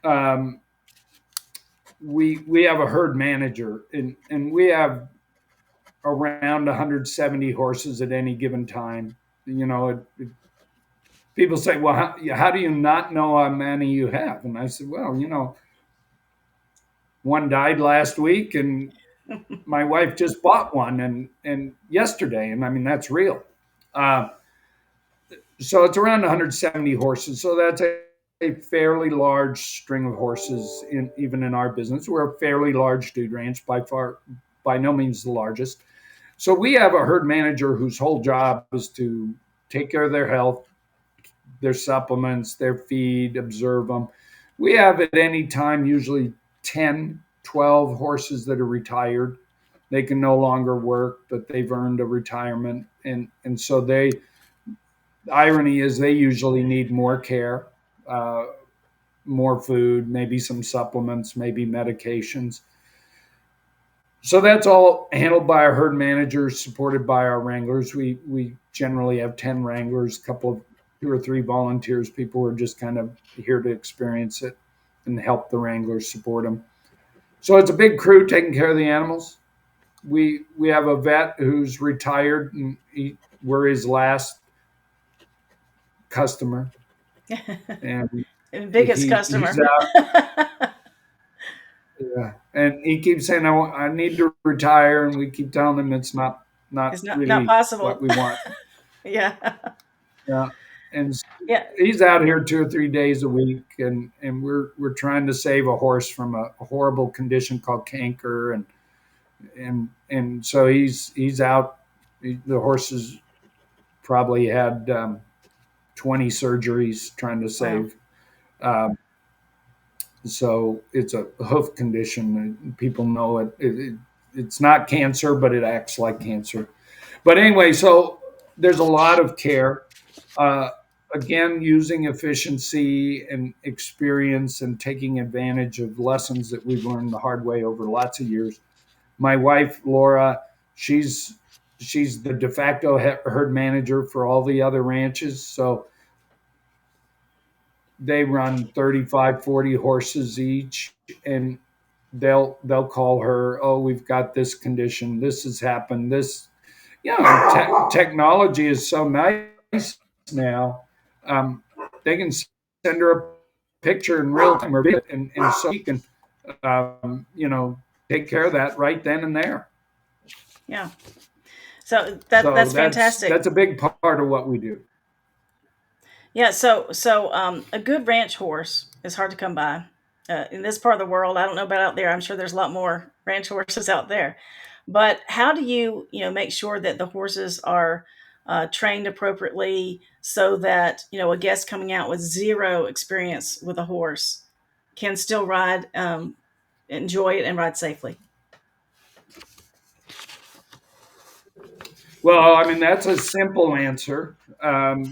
we have a herd manager, and we have around 170 horses at any given time. You know, people say, "Well, how do you not know how many you have?" And I said, "Well, one died last week, and my wife just bought one, and yesterday, and I mean that's real." Uh, so it's around 170 horses. So that's a fairly large string of horses even in our business. We're a fairly large dude ranch, by no means the largest. So we have a herd manager whose whole job is to take care of their health, their supplements, their feed, observe them. We have at any time usually 10, 12 horses that are retired. They can no longer work, but they've earned a retirement. And so the irony is they usually need more care, uh, more food, maybe some supplements, maybe medications. So that's all handled by our herd managers, supported by our wranglers. We generally have 10 wranglers, a couple of 2 or 3 volunteers, people who are just kind of here to experience it and help the wranglers support them. So it's a big crew taking care of the animals. We have a vet who's retired, and we're his last customer, and Biggest he's customer. out. Yeah, and he keeps saying, I need to retire," and we keep telling him it's not It's not really what possible. we want. Yeah. Yeah, and Yeah. he's out here 2 or 3 days a week, and we're trying to save a horse from a horrible condition called canker, and so he's out. The horse has probably had 20 surgeries trying to Wow. save. Um, so it's a hoof condition. People know it's not cancer, but it acts like cancer. But anyway, so there's a lot of care. Uh, Again, using efficiency and experience and taking advantage of lessons that we've learned the hard way over lots of years. My wife, Laura, she's she's the de facto herd manager for all the other ranches. So they run 35, 40 horses each, and they'll call her, "Oh, we've got this condition, this has happened, this." Technology is so nice now. um, they can send her a picture in real time or video, and so she can take care of that right then and there. Yeah. So So that's fantastic. that's a big part of what we do. Yeah, so a good ranch horse is hard to come by. In this part of the world, I don't know about out there. I'm sure there's a lot more ranch horses out there. But how do you make sure that the horses are trained appropriately so that a guest coming out with zero experience with a horse can still ride, enjoy it, and ride safely? Well, I mean, that's a simple answer. How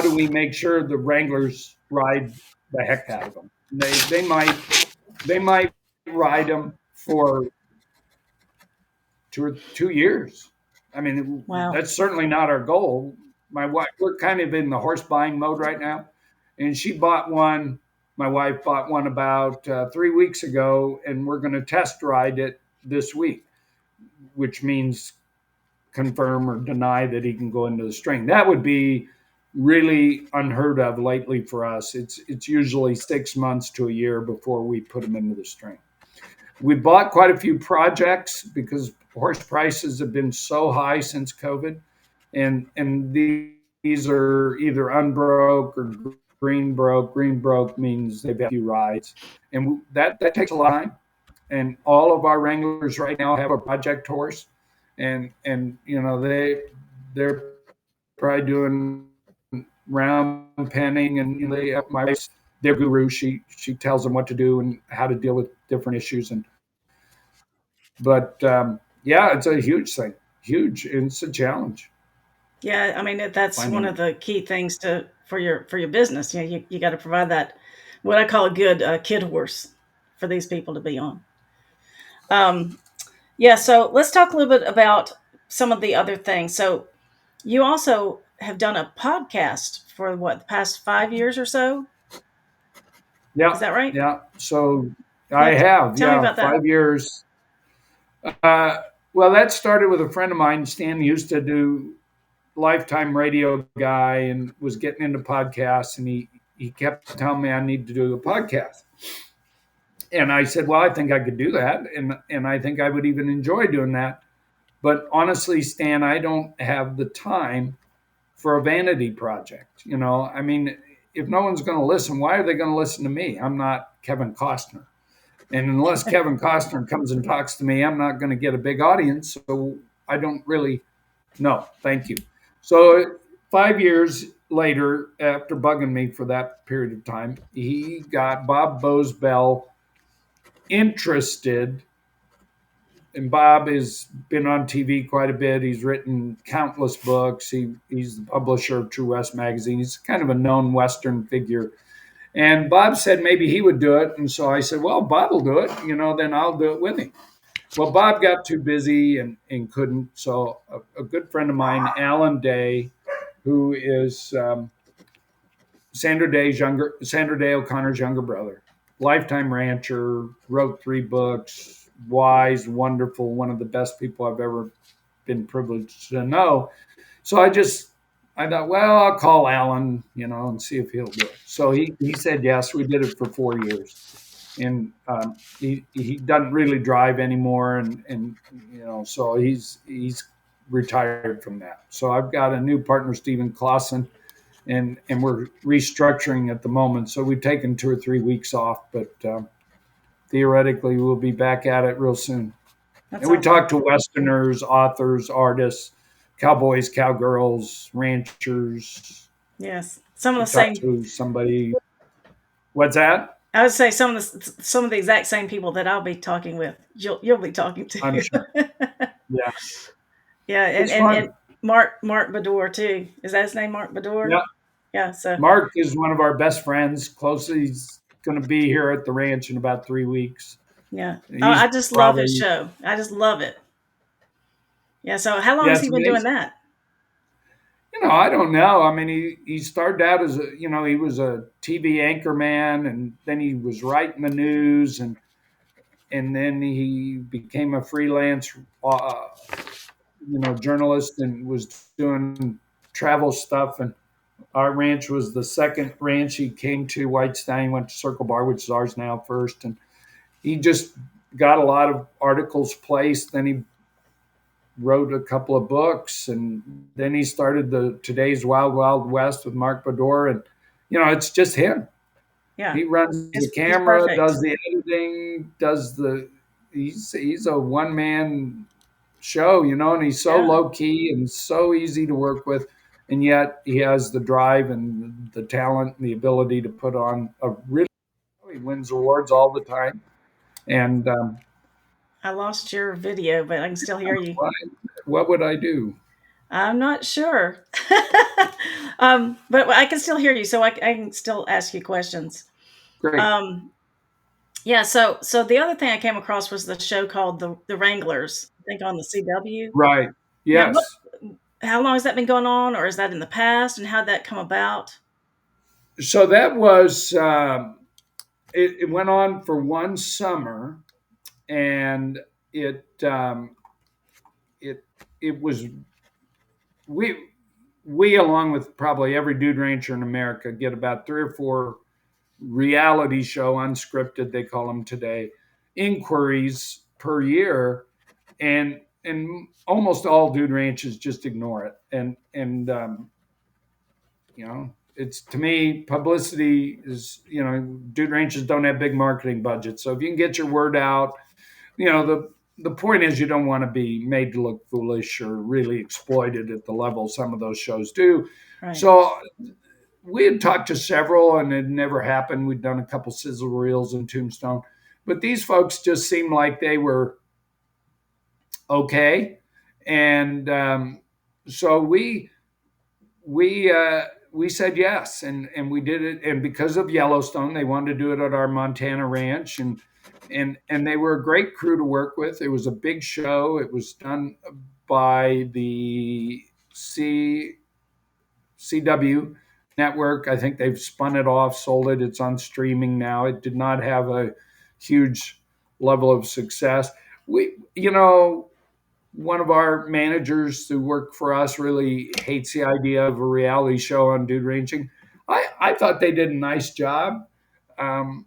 do we make sure the wranglers ride the heck out of them? They might ride them for 2 years. I mean, Wow. that's certainly not our goal. My wife, we're kind of in the horse buying mode right now, and she bought one. My wife bought one about 3 weeks ago, and we're going to test ride it this week, which means confirm or deny that he can go into the string. That would be really unheard of lately for us. It's usually 6 months to a year before we put him into the string. We bought quite a few projects because horse prices have been so high since COVID, and these are either unbroke or green broke. Green broke means they've had a few rides, and that takes a lot of time. And all of our wranglers right now have a project horse, and they're probably doing round penning, and my wife's their guru. She tells them what to do and how to deal with different issues. But yeah, it's a huge thing, huge, and it's a challenge. Yeah, I mean that's one finding. of the key things to for your business. You know, you got to provide that what I call a good kid horse for these people to be on. Um, yeah, so let's talk a little bit about some of the other things. So you also have done a podcast for what the past 5 years or so. Is Yeah, that right? yeah. So Yeah, I have, tell me yeah, about that. 5 years. Uh, well, that started with a friend of mine. Stan used to do lifetime radio guy and was getting into podcasts, and he kept telling me I need to do a podcast. And I said, well, I think I could do that, and I think I would even enjoy doing that. But honestly, Stan, I don't have the time for a vanity project. I mean, if no one's going to listen, why are they going to listen to me? I'm not Kevin Costner. And unless Kevin Costner comes and talks to me, I'm not going to get a big audience. So I don't really know. Thank you. So 5 years later, after bugging me for that period of time, he got Bob Bosbell interested. And Bob has been on TV quite a bit. He's written countless books. He's the publisher of True West magazine. He's kind of a known Western figure. And Bob said maybe he would do it. And so I said, well, Bob will do it, then I'll do it with him. Well, Bob got too busy and couldn't. So a good friend of mine, Alan Day, who is Sandra Day O'Connor's younger brother, lifetime rancher, wrote 3 books, wise, wonderful, one of the best people I've ever been privileged to know. So I thought, well, I'll call Alan, and see if he'll do it. So he said yes. We did it for 4 years, and he doesn't really drive anymore, and so he's retired from that. So I've got a new partner, Stephen Clausen, and we're restructuring at the moment. So we've taken 2 or 3 weeks off, but theoretically we'll be back at it real soon. That's And we awesome. talk to Westerners, authors, artists, cowboys, cowgirls, ranchers. Yes, some of We the talk same. to somebody. What's that? I would say some of the exact same people that I'll be talking with. You'll be talking I'm to. sure. Yeah, Yeah, it's and fun. Mark Bador too. Is that his name, Mark Bador? Yeah, Yeah. So Mark is one of our best friends. Close, he's going to be here at the ranch in about 3 weeks. yeah. Oh, He's I just love his probably, show. I just love it. Yeah. So how long yeah, has it's he been doing amazing. that? I don't know. I mean, he started out as he was a TV anchor man, and then he was writing the news, and then he became a freelance, journalist, and was doing travel stuff. And our ranch was the second ranch he came to. White Stallion went to Circle Bar, which is ours now, first, and he just got a lot of articles placed. Then he wrote a couple of books, and then he started the Today's Wild Wild West with Mark Bador, and it's just him. Yeah. He runs the He's camera, perfect. does the editing, does the he's a one man show, and he's so Yeah. low key and so easy to work with, and yet he has the drive and the talent and the ability to put on a really. He wins awards all the time, and I lost your video, but I can still hear you. what would I do? I'm not sure. But I can still hear you, so I can still ask you questions. Great, Um, yeah. So the other thing I came across was the show called the Wranglers. I think on the CW. right? Now, what? Yes. How long has that been going on, or is that in the past? And how'd that come about? So that was it went on for one summer, and it it it was we we along with probably every dude rancher in America get about 3 or 4 reality show unscripted, they call them today, inquiries per year, and almost all dude ranches just ignore it, and it's, to me, publicity is, dude ranches don't have big marketing budgets, so if you can get your word out, the point is you don't want to be made to look foolish or really exploited at the level some of those shows do. Right. So we had talked to several, and it never happened. We'd done a couple sizzle reels in Tombstone, but these folks just seemed like they were okay, and so we we said yes, and we did it. And because of Yellowstone, they wanted to do it at our Montana ranch, and they were a great crew to work with. It was a big show. It was done by the CW network. I think they've spun it off, sold it. It's on streaming now. It did not have a huge level of success. One of our managers who worked for us really hates the idea of a reality show on dude ranching. I thought they did a nice job. Um,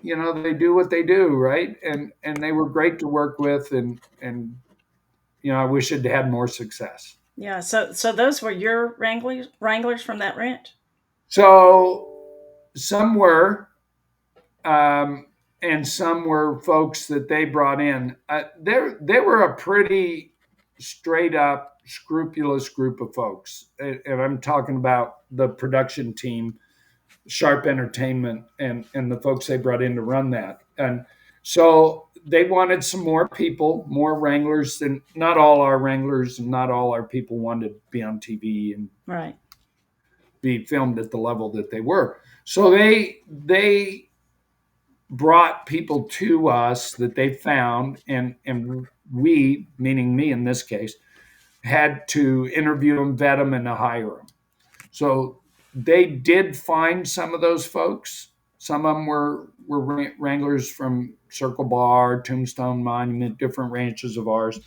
they do what they do, right? And they were great to work with, and I wish it had more success. Yeah. So those were your wranglers from that ranch? So some were, and some were folks that they brought in. They were a pretty straight up, scrupulous group of folks, and I'm talking about the production team, Sharp Entertainment, and the folks they brought in to run that. And so they wanted some more people, more wranglers, and not all our wranglers and not all our people wanted to be on TV and Right. be filmed at the level that they were. So they brought people to us that they found, and we, meaning me in this case, had to interview them, vet them, and hire them. So they did find some of those folks. Some of them were wranglers from Circle Bar, Tombstone Monument, different ranches of ours.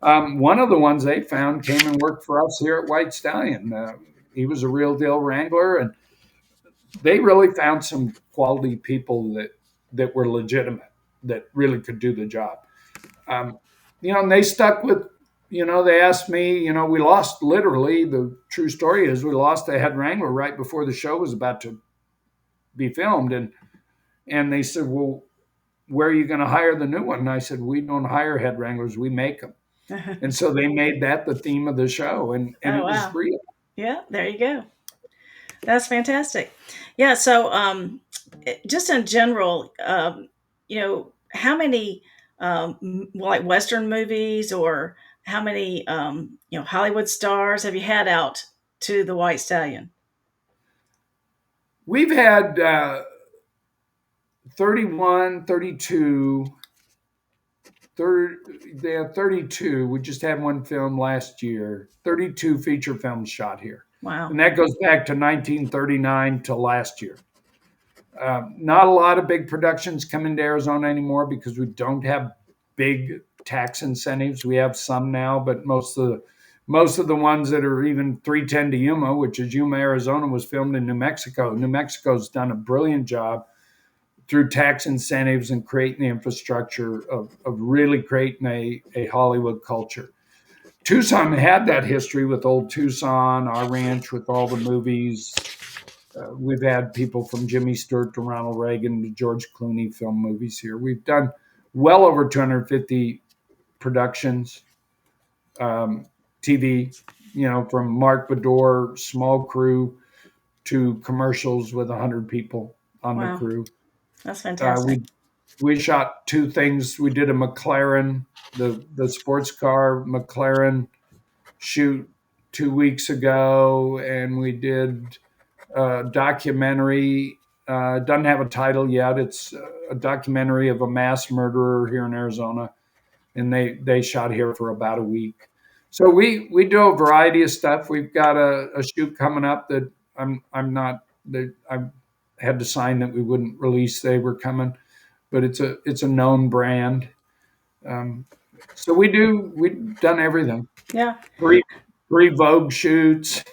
One of the ones they found came and worked for us here at White Stallion. He was a real deal wrangler, and they really found some quality people that were legitimate, that really could do the job. And they stuck with, they asked me, we lost, literally, the true story is we lost a head wrangler right before the show was about to be filmed. And they said, well, where are you going to hire the new one? And I said, we don't hire head wranglers, we make them. And so they made that the theme of the show, and Oh, it was wow. real. Yeah, there you go. That's fantastic. Yeah. So, just in general, how many like Western movies, or how many Hollywood stars have you had out to the White Stallion? We've had 31, 32, 30, they have 32. We just had one film last year, 32 feature films shot here. Wow. And that goes back to 1939 to last year. Not a lot of big productions come into Arizona anymore because we don't have big tax incentives. We have some now, but most of the ones that are even 310 to Yuma, which is Yuma, Arizona, was filmed in New Mexico. New Mexico's done a brilliant job through tax incentives and creating the infrastructure of really creating a Hollywood culture. Tucson had that history with old Tucson, our ranch with all the movies. We've had people from Jimmy Stewart to Ronald Reagan to George Clooney film movies here. We've done well over 250 productions, TV, from Mark Bedore, small crew, to commercials with 100 people on Wow. the crew. That's fantastic. We shot two things. We did a McLaren, the sports car McLaren shoot 2 weeks ago, and we did a documentary. Doesn't have a title yet. It's a documentary of a mass murderer here in Arizona, and they shot here for about a week. So we do a variety of stuff. We've got a shoot coming up that I had to sign that we wouldn't release. They were coming, but it's a known brand. So we've done everything. Yeah. Three Vogue shoots,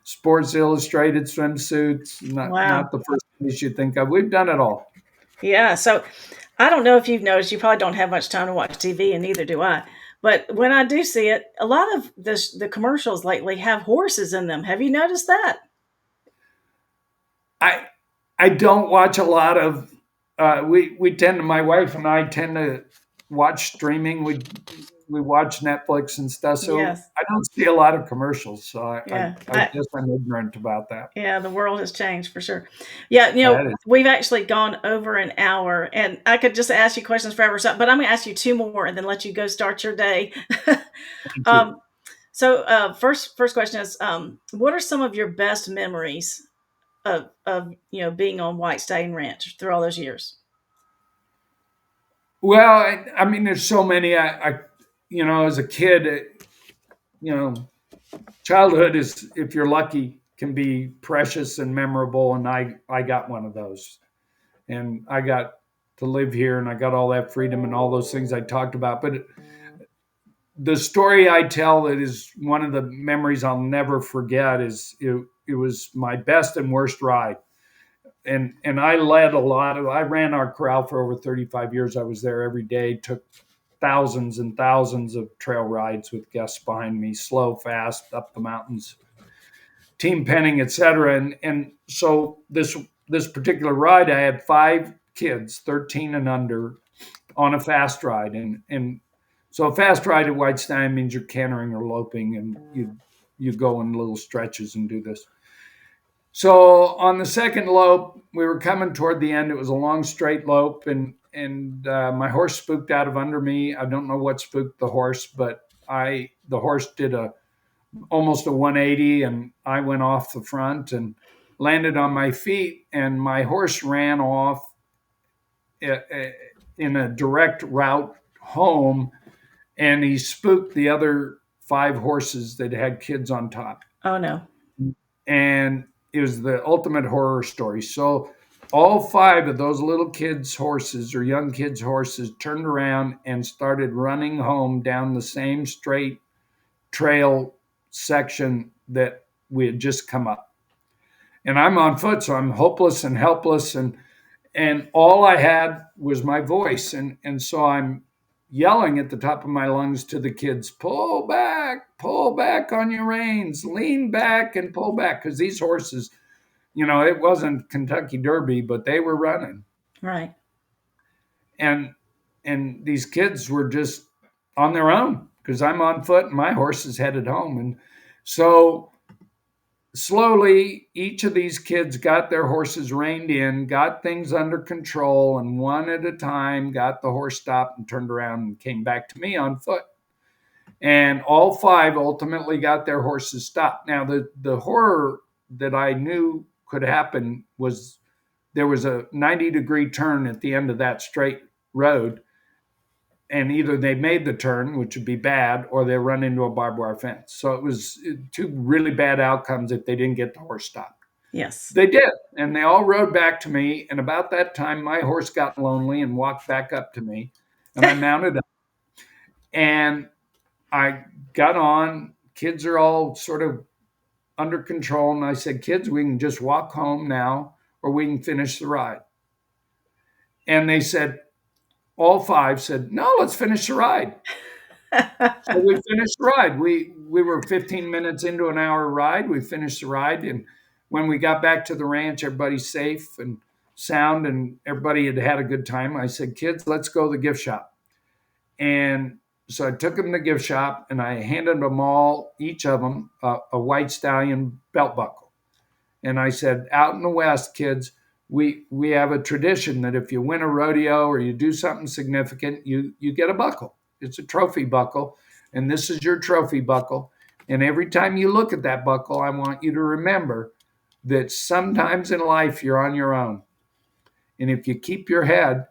Sports Illustrated swimsuits. Wow. Not the first place you think of. We've done it all. Yeah. So I don't know if you've noticed, you probably don't have much time to watch TV, and neither do I. But when I do see it, a lot of the commercials lately have horses in them. Have you noticed that? I don't watch a lot of. We tend to, my wife and I tend to watch streaming. We watch Netflix and stuff, so Yes. I don't see a lot of commercials. So Yeah. I guess I'm ignorant about that. Yeah, the world has changed for sure. Yeah, That is we've actually gone over an hour, and I could just ask you questions forever, but I'm going to ask you two more and then let you go start your day. thank you. um, So, first question is, what are some of your best memories of being on White Stallion Ranch through all those years? Well, I mean, there's so many. As a kid, you know, childhood is, if you're lucky, can be precious and memorable. And I got one of those, and I got to live here, and I got all that freedom and all those things I talked about. But the story I tell that is one of the memories I'll never forget is it was my best and worst ride. And I led a lot of, I ran our corral for over 35 years. I was there every day, took thousands and thousands of trail rides with guests behind me, slow, fast, up the mountains, team penning, etc. And so this particular ride, I had 5 kids, 13 and under, on a fast ride. And so a fast ride at White Stallion means you're cantering or loping, and you go in little stretches and do this. So on the second lope, we were coming toward the end. It was a long straight lope, and my horse spooked out of under me. I don't know what spooked the horse, but the horse did almost a 180, and I went off the front and landed on my feet, and my horse ran off in a direct route home, and he spooked the other 5 horses that had kids on top. Oh no. And it was the ultimate horror story. So all 5 of those little kids' horses or young kids' horses turned around and started running home down the same straight trail section that we had just come up. And I'm on foot, so I'm hopeless and helpless, and all I had was my voice. And so I'm yelling at the top of my lungs to the kids, pull back on your reins, lean back and pull back. Because these horses, it wasn't Kentucky Derby, but they were running. Right. And these kids were just on their own because I'm on foot and my horse is headed home. And so slowly, each of these kids got their horses reined in, got things under control, and one at a time got the horse stopped and turned around and came back to me on foot. And all 5 ultimately got their horses stopped. Now, the horror that I knew could happen was there was a 90-degree turn at the end of that straight road, and either they made the turn, which would be bad, or they run into a barbed wire fence. So it was 2 really bad outcomes if they didn't get the horse stopped. Yes. They did, and they all rode back to me. And about that time, my horse got lonely and walked back up to me, and I mounted up. And I got on. Kids are all sort of under control, and I said, kids, we can just walk home now, or we can finish the ride. And they said, all 5 said, no, let's finish the ride. So we finished the ride. We were 15 minutes into an hour ride. We finished the ride. And when we got back to the ranch, everybody's safe and sound, and everybody had had a good time. I said, kids, let's go to the gift shop. And so I took them to the gift shop, and I handed them all, each of them, a White Stallion belt buckle. And I said, out in the West, kids, we have a tradition that if you win a rodeo or you do something significant, you get a buckle. It's a trophy buckle, and this is your trophy buckle. And every time you look at that buckle, I want you to remember that sometimes in life you're on your own. And if you keep your head,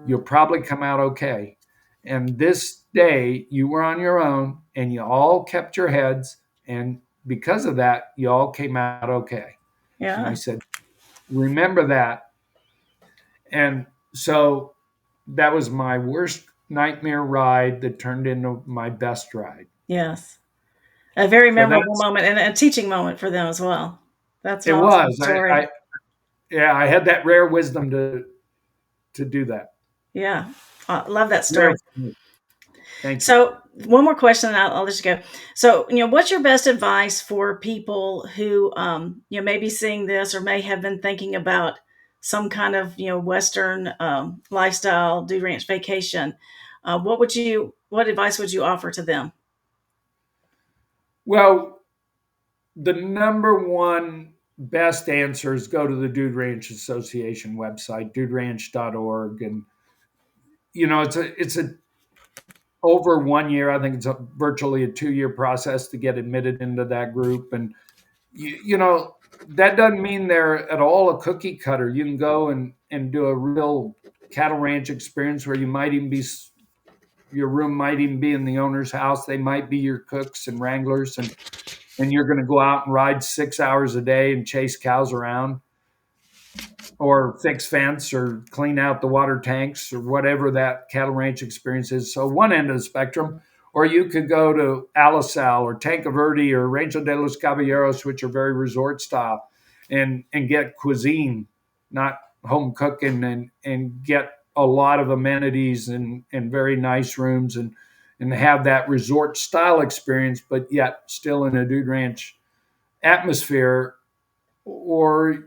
you'll probably come out okay. And this day you were on your own, and you all kept your heads. And because of that, you all came out okay. Yeah. And I said, remember that. And so that was my worst nightmare ride that turned into my best ride. Yes. A very So memorable moment and a teaching moment for them as well. That's an it awesome was. story. I had that rare wisdom to do that. Yeah. I love that story. Thank you. So one more question, and I'll let you go. So, what's your best advice for people who, may be seeing this or may have been thinking about some kind of, Western lifestyle, dude ranch vacation? What advice would you offer to them? Well, the number one best answer is go to the Dude Ranch Association website, duderanch.org. And, it's a over 1 year. I think it's virtually a 2-year process to get admitted into that group. And you know, that doesn't mean they're at all a cookie cutter. You can go and do a real cattle ranch experience where you might even be, your room might even be in the owner's house. They might be your cooks and wranglers, and you're going to go out and ride 6 hours a day and chase cows around, or fix fence, or clean out the water tanks, or whatever that cattle ranch experience is. So one end of the spectrum. Or you could go to Alisal or Tanque Verde or Rancho de los Caballeros, which are very resort style, and get cuisine, not home cooking, and get a lot of amenities and very nice rooms, and have that resort style experience, but yet still in a dude ranch atmosphere. Or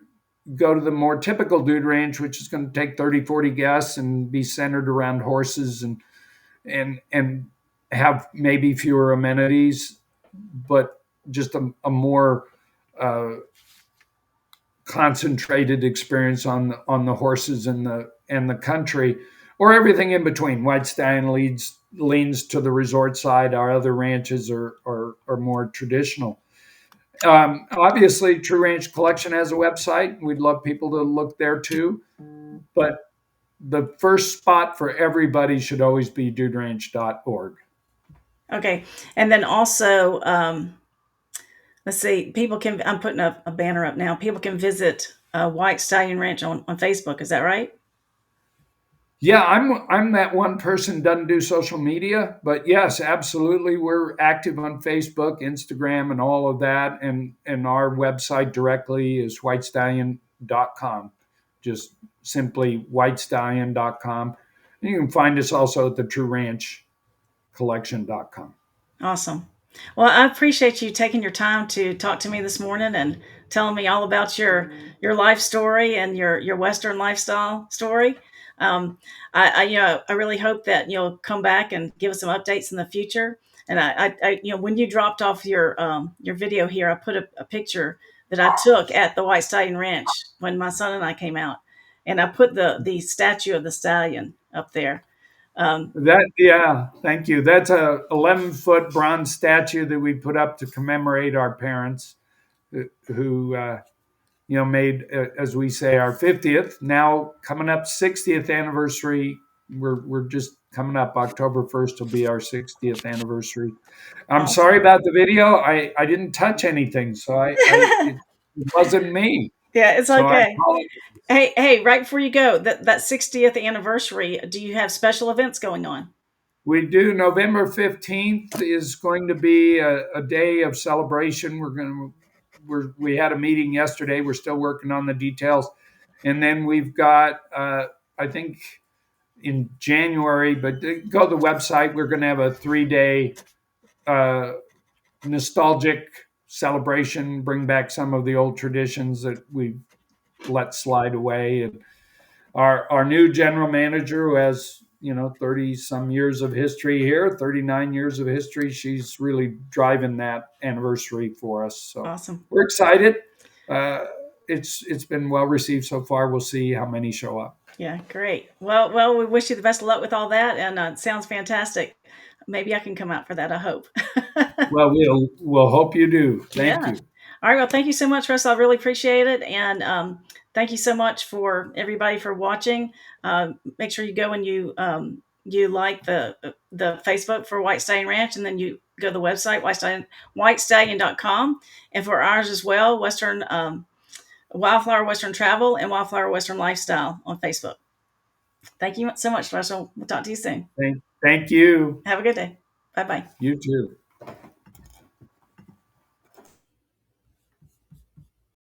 go to the more typical dude ranch, which is going to take 30, 40 guests and be centered around horses, and have maybe fewer amenities, but just a more uh, concentrated experience on the horses and the country, or everything in between. White Stallion leans to the resort side. Our other ranches are more traditional. Obviously, True Ranch Collection has a website. We'd love people to look there too. But the first spot for everybody should always be duderanch.org. Okay. And then also, let's see, I'm putting a banner up now. People can visit White Stallion Ranch on Facebook. Is that right? Yeah, I'm that one person doesn't do social media, but yes, absolutely, we're active on Facebook, Instagram, and all of that. And our website directly is whitestallion.com, just simply whitestallion.com. And you can find us also at the True Ranch Collection.com. Awesome. Well, I appreciate you taking your time to talk to me this morning and telling me all about your life story and your Western lifestyle story. I really hope that you'll come back and give us some updates in the future. And when you dropped off your video here, I put a picture that I took at the White Stallion Ranch when my son and I came out, and I put the statue of the stallion up there. Yeah, thank you. That's a 11-foot bronze statue that we put up to commemorate our parents, who made, as we say, our 50th, now coming up 60th anniversary. We're just coming up. October 1st will be our 60th anniversary. I'm sorry Awesome. about the video. I didn't touch anything, so it wasn't me. Yeah, it's So I okay. apologize. Hey, right before you go, that 60th anniversary, do you have special events going on? We do. November 15th is going to be a day of celebration. We had a meeting yesterday. We're still working on the details. And then we've got, I think in January, but go to the website. We're going to have a 3-day uh, nostalgic celebration, bring back some of the old traditions that we let slide away. And our new general manager, who has 30 some years of history here, 39 years of history, she's really driving that anniversary for us. So Awesome. we're excited. uh, it's been well received so far. We'll see how many show up. Yeah, great. Well, we wish you the best of luck with all that, and it sounds fantastic. Maybe I can come out for that. I hope. Well, we'll hope you do. Thank Yeah. you. All right. Well, thank you so much, Russ. I really appreciate it, and thank you so much for everybody for watching. Make sure you go and you like the Facebook for White Stallion Ranch, and then you go to the website whitestallion.com, and for ours as well, Western Wildflower Western Travel and Wildflower Western Lifestyle on Facebook. Thank you so much, Russell. We'll talk to you soon. Thank you. Have a good day. Bye bye. You too.